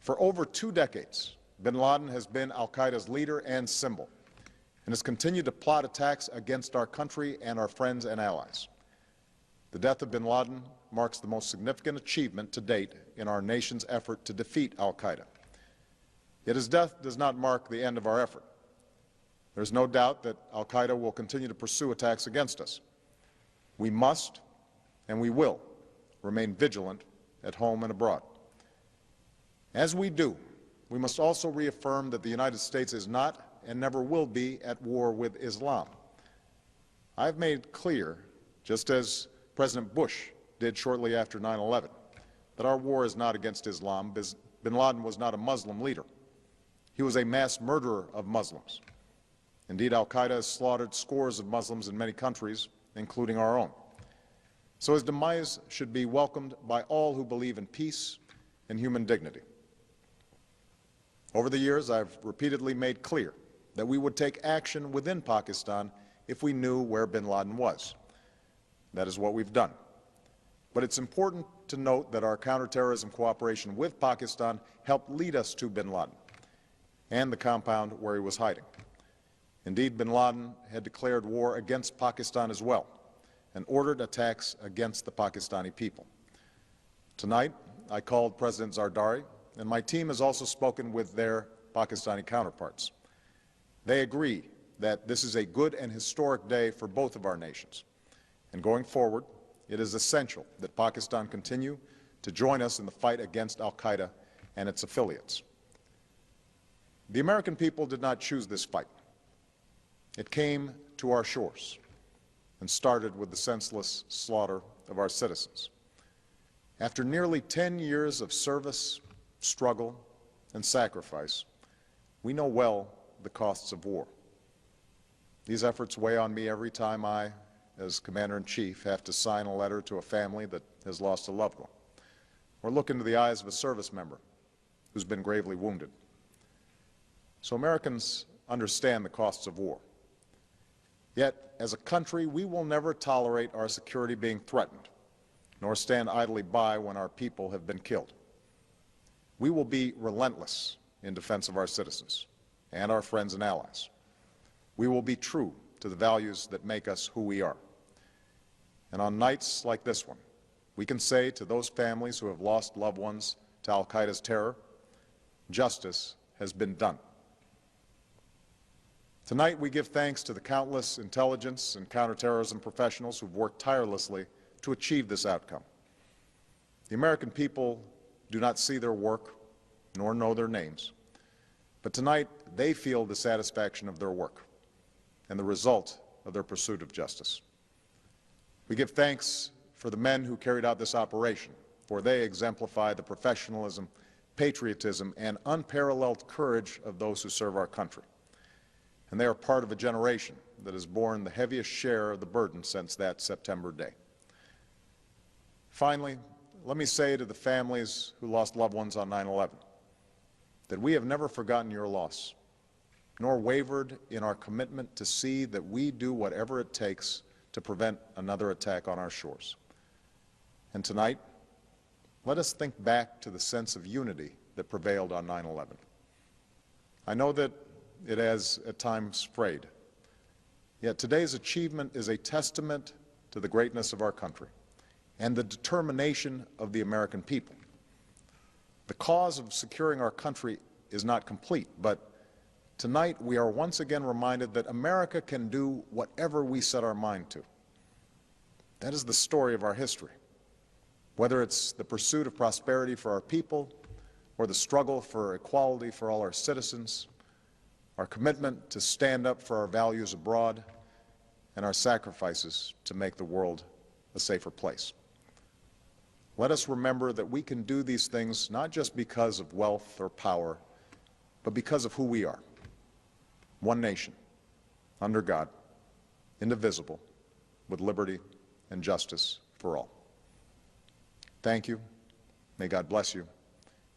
For over 2 decades, bin Laden has been al-Qaeda's leader and symbol, and has continued to plot attacks against our country and our friends and allies. The death of bin Laden marks the most significant achievement to date in our nation's effort to defeat al-Qaeda. Yet his death does not mark the end of our effort. There is no doubt that al-Qaeda will continue to pursue attacks against us. We must, and we will, remain vigilant at home and abroad. As we do, we must also reaffirm that the United States is not and never will be at war with Islam. I've made clear, just as President Bush did shortly after 9/11, that our war is not against Islam. Bin Laden was not a Muslim leader. He was a mass murderer of Muslims. Indeed, al-Qaeda has slaughtered scores of Muslims in many countries, including our own. So his demise should be welcomed by all who believe in peace and human dignity. Over the years, I've repeatedly made clear that we would take action within Pakistan if we knew where bin Laden was. That is what we've done. But it's important to note that our counterterrorism cooperation with Pakistan helped lead us to bin Laden and the compound where he was hiding. Indeed, bin Laden had declared war against Pakistan as well and ordered attacks against the Pakistani people. Tonight, I called President Zardari, and my team has also spoken with their Pakistani counterparts. They agree that this is a good and historic day for both of our nations. And going forward, it is essential that Pakistan continue to join us in the fight against al-Qaeda and its affiliates. The American people did not choose this fight. It came to our shores and started with the senseless slaughter of our citizens. After nearly 10 years of service, struggle, and sacrifice, we know well the costs of war. These efforts weigh on me every time I, as Commander-in-Chief, have to sign a letter to a family that has lost a loved one, or look into the eyes of a service member who's been gravely wounded. So Americans understand the costs of war. Yet, as a country, we will never tolerate our security being threatened, nor stand idly by when our people have been killed. We will be relentless in defense of our citizens and our friends and allies. We will be true to the values that make us who we are. And on nights like this one, we can say to those families who have lost loved ones to al-Qaeda's terror, justice has been done. Tonight, we give thanks to the countless intelligence and counterterrorism professionals who've worked tirelessly to achieve this outcome. The American people do not see their work nor know their names, but tonight they feel the satisfaction of their work and the result of their pursuit of justice. We give thanks for the men who carried out this operation, for they exemplify the professionalism, patriotism, and unparalleled courage of those who serve our country. And they are part of a generation that has borne the heaviest share of the burden since that September day. Finally, let me say to the families who lost loved ones on 9/11 that we have never forgotten your loss, nor wavered in our commitment to see that we do whatever it takes to prevent another attack on our shores. And tonight, let us think back to the sense of unity that prevailed on 9/11. I know that it has at times frayed, yet today's achievement is a testament to the greatness of our country and the determination of the American people. The cause of securing our country is not complete, but tonight we are once again reminded that America can do whatever we set our mind to. That is the story of our history. Whether it's the pursuit of prosperity for our people or the struggle for equality for all our citizens, our commitment to stand up for our values abroad, and our sacrifices to make the world a safer place. Let us remember that we can do these things not just because of wealth or power, but because of who we are. One nation, under God, indivisible, with liberty and justice for all. Thank you. May God bless you.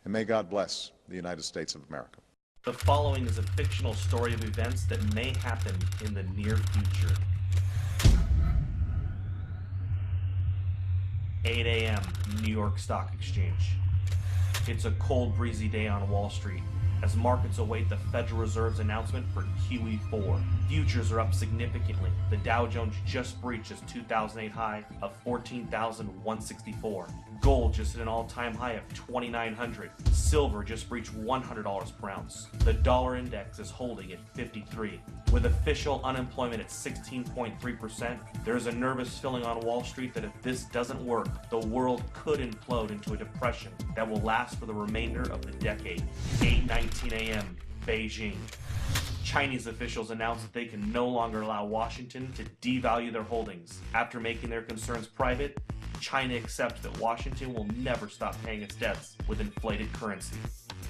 And may God bless the United States of America. The following is a fictional story of events that may happen in the near future. 8 a.m. New York Stock Exchange. It's a cold, breezy day on Wall Street as markets await the Federal Reserve's announcement for QE4. Futures are up significantly. The Dow Jones just breached its 2008 high of 14,164. Gold just hit an all-time high of 2,900. Silver just breached $100 per ounce. The dollar index is holding at 53. With official unemployment at 16.3%, there is a nervous feeling on Wall Street that if this doesn't work, the world could implode into a depression that will last for the remainder of the decade. 8:19 a.m. Beijing. Chinese officials announced that they can no longer allow Washington to devalue their holdings. After making their concerns private, China accepts that Washington will never stop paying its debts with inflated currency.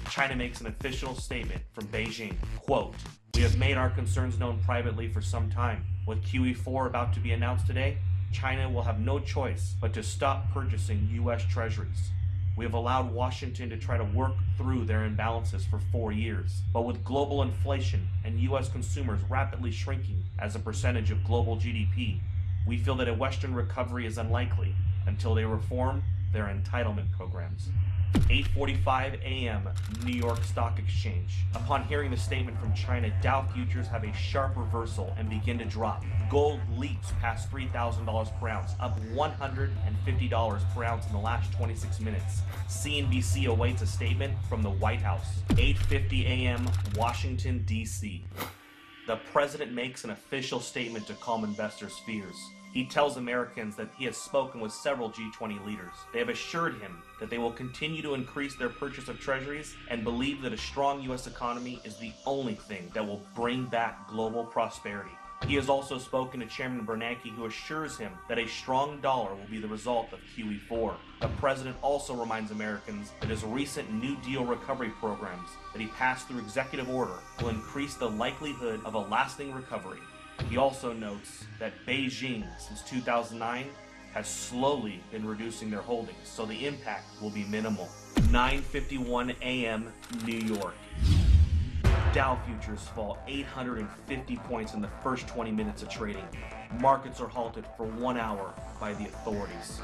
China makes an official statement from Beijing, quote, "We have made our concerns known privately for some time. With QE4 about to be announced today, China will have no choice but to stop purchasing U.S. treasuries. We have allowed Washington to try to work through their imbalances for 4 years. But with global inflation and U.S. consumers rapidly shrinking as a percentage of global GDP, we feel that a Western recovery is unlikely until they reform their entitlement programs." 8:45 a.m. New York Stock Exchange. Upon hearing the statement from China, Dow futures have a sharp reversal and begin to drop. Gold leaps past $3,000 per ounce, up $150 per ounce in the last 26 minutes. CNBC awaits a statement from the White House. 8:50 a.m. Washington, D.C. The president makes an official statement to calm investors' fears. He tells Americans that he has spoken with several G20 leaders. They have assured him that they will continue to increase their purchase of treasuries and believe that a strong U.S. economy is the only thing that will bring back global prosperity. He has also spoken to Chairman Bernanke, who assures him that a strong dollar will be the result of QE4. The president also reminds Americans that his recent New Deal recovery programs that he passed through executive order will increase the likelihood of a lasting recovery. He also notes that Beijing, since 2009, has slowly been reducing their holdings, so the impact will be minimal. 9:51 a.m. New York. Dow futures fall 850 points in the first 20 minutes of trading. Markets are halted for 1 hour by the authorities.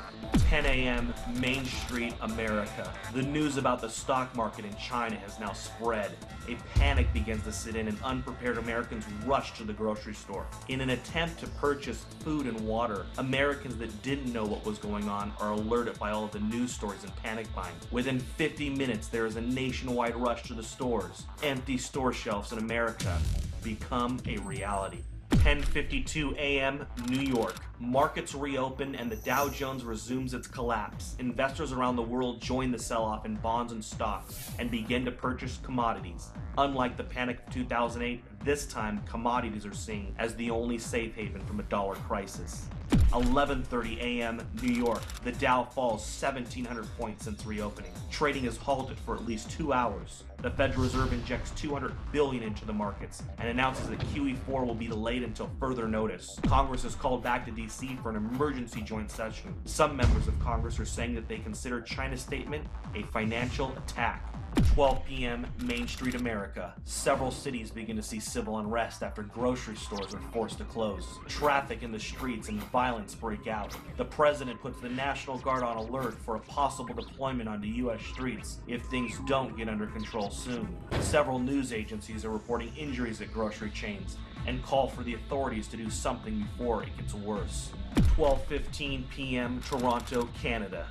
10 a.m. Main Street, America. The news about the stock market in China has now spread. A panic begins to set in and unprepared Americans rush to the grocery store. In an attempt to purchase food and water, Americans that didn't know what was going on are alerted by all of the news stories and panic buying. Within 50 minutes, there is a nationwide rush to the stores. Empty store shelves in America become a reality. 10:52 a.m. New York. Markets reopen and the Dow Jones resumes its collapse. Investors around the world join the sell-off in bonds and stocks and begin to purchase commodities. Unlike the panic of 2008, this time commodities are seen as the only safe haven from a dollar crisis. 11:30 a.m. New York. The Dow falls 1,700 points since reopening. Trading is halted for at least 2 hours. The Federal Reserve injects $200 billion into the markets and announces that QE4 will be delayed until further notice. Congress is called back to D.C. for an emergency joint session. Some members of Congress are saying that they consider China's statement a financial attack. 12 p.m. Main Street, America. Several cities begin to see civil unrest after grocery stores are forced to close. Traffic in the streets and violence break out. The president puts the National Guard on alert for a possible deployment onto U.S. streets if things don't get under control soon. Several news agencies are reporting injuries at grocery chains and call for the authorities to do something before it gets worse. 12:15 p.m. Toronto, Canada.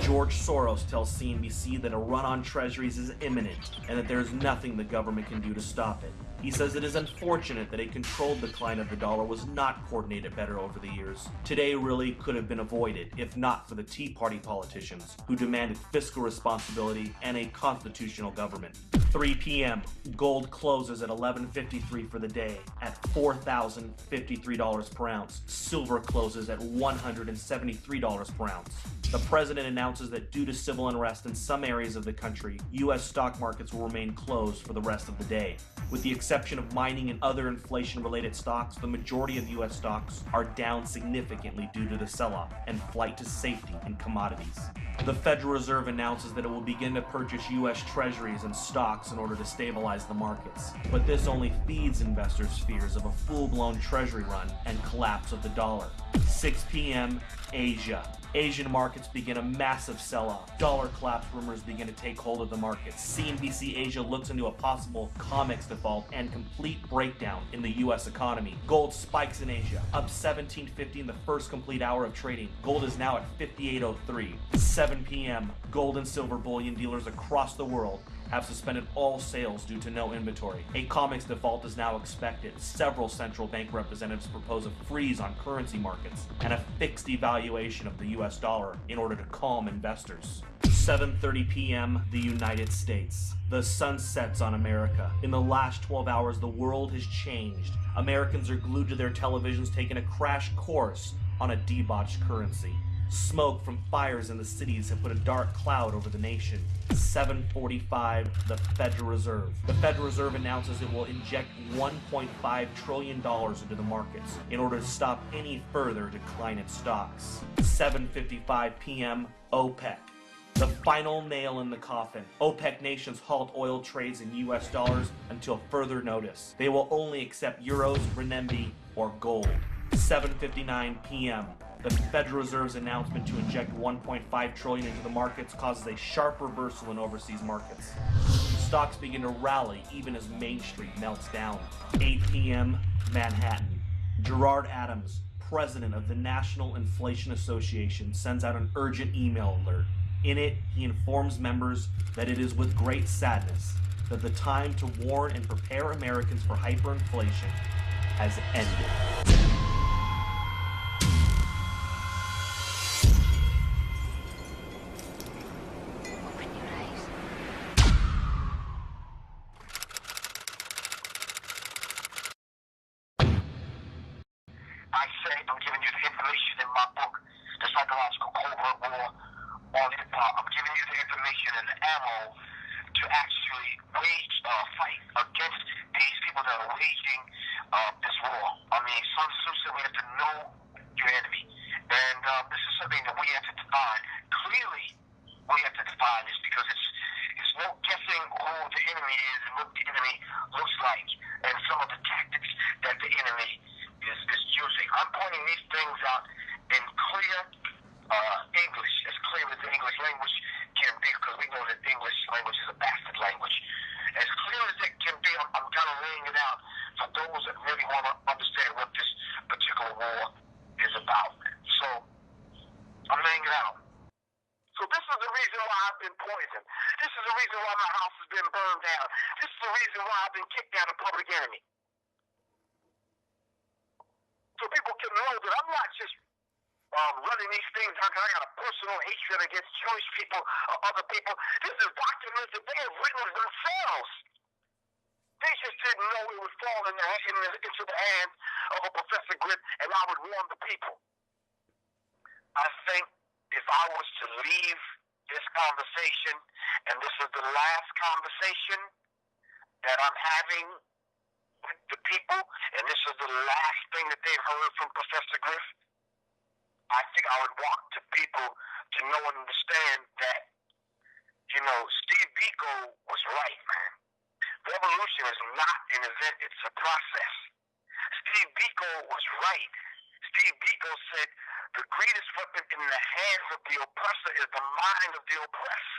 George Soros tells CNBC that a run on treasuries is imminent and that there is nothing the government can do to stop it. He says it is unfortunate that a controlled decline of the dollar was not coordinated better over the years. Today really could have been avoided if not for the Tea Party politicians who demanded fiscal responsibility and a constitutional government. 3 p.m. Gold closes at $11.53 for the day at $4,053 per ounce. Silver closes at $173 per ounce. The president announces that due to civil unrest in some areas of the country, U.S. stock markets will remain closed for the rest of the day. With the exception of mining and other inflation-related stocks, the majority of U.S. stocks are down significantly due to the sell-off and flight to safety in commodities. The Federal Reserve announces that it will begin to purchase U.S. treasuries and stocks in order to stabilize the markets. But this only feeds investors' fears of a full-blown treasury run and collapse of the dollar. 6 p.m. Asia. Asian markets begin a massive sell-off. Dollar collapse rumors begin to take hold of the markets. CNBC Asia looks into a possible COMEX default and complete breakdown in the U.S. economy. Gold spikes in Asia, up 17.50 in the first complete hour of trading. Gold is now at 58.03. 7 p.m. Gold and silver bullion dealers across the world have suspended all sales due to no inventory. A COMEX default is now expected. Several central bank representatives propose a freeze on currency markets and a fixed devaluation of the U.S. dollar in order to calm investors. 7:30 p.m. the United States. The sun sets on America. In the last 12 hours, the world has changed. Americans are glued to their televisions, taking a crash course on a debauched currency. Smoke from fires in the cities have put a dark cloud over the nation. 7:45, the Federal Reserve. The Federal Reserve announces it will inject $1.5 trillion into the markets in order to stop any further decline in stocks. 7:55 p.m., OPEC. The final nail in the coffin. OPEC nations halt oil trades in U.S. dollars until further notice. They will only accept euros, renminbi, or gold. 7:59 p.m. The Federal Reserve's announcement to inject $1.5 trillion into the markets causes a sharp reversal in overseas markets. Stocks begin to rally even as Main Street melts down. 8 p.m. Manhattan. Gerard Adams, president of the National Inflation Association, sends out an urgent email alert. In it, he informs members that it is with great sadness that the time to warn and prepare Americans for hyperinflation has ended. I say I'm giving you the information in my book, The Psychological Covert War on Hip-Hop. I'm giving you the information and the ammo to actually wage a fight against these people that are waging this war. I mean, Sun Tzu said we have to know your enemy. And this is something that we have to define. Clearly, we have to define this because it's no guessing who the enemy is and what the enemy looks like and some of the tactics that the enemy is using. I'm pointing these things out in clear English, as clear as the English language can be, because we know that English language is a bastard language. As clear as it can be, I'm kind of laying it out for those that really want to understand what this particular war is about. So, I'm laying it out. So this is the reason why I've been poisoned. This is the reason why my house has been burned down. This is the reason why I've been kicked out of Public Enemy. So people can know that I'm not just running these things out because I got a personal hatred against Jewish people or other people. This is documents that they have written themselves. They just didn't know it would fall into the hands of a Professor Griff, and I would warn the people. I think if I was to leave this conversation, and this is the last conversation that I'm having with the people, and this is the last thing that they've heard from Professor Griff, I think I would walk to people to know and understand that, Steve Biko was right, man. Revolution is not an event, it's a process. Steve Biko was right. Steve Biko said, the greatest weapon in the hands of the oppressor is the mind of the oppressed.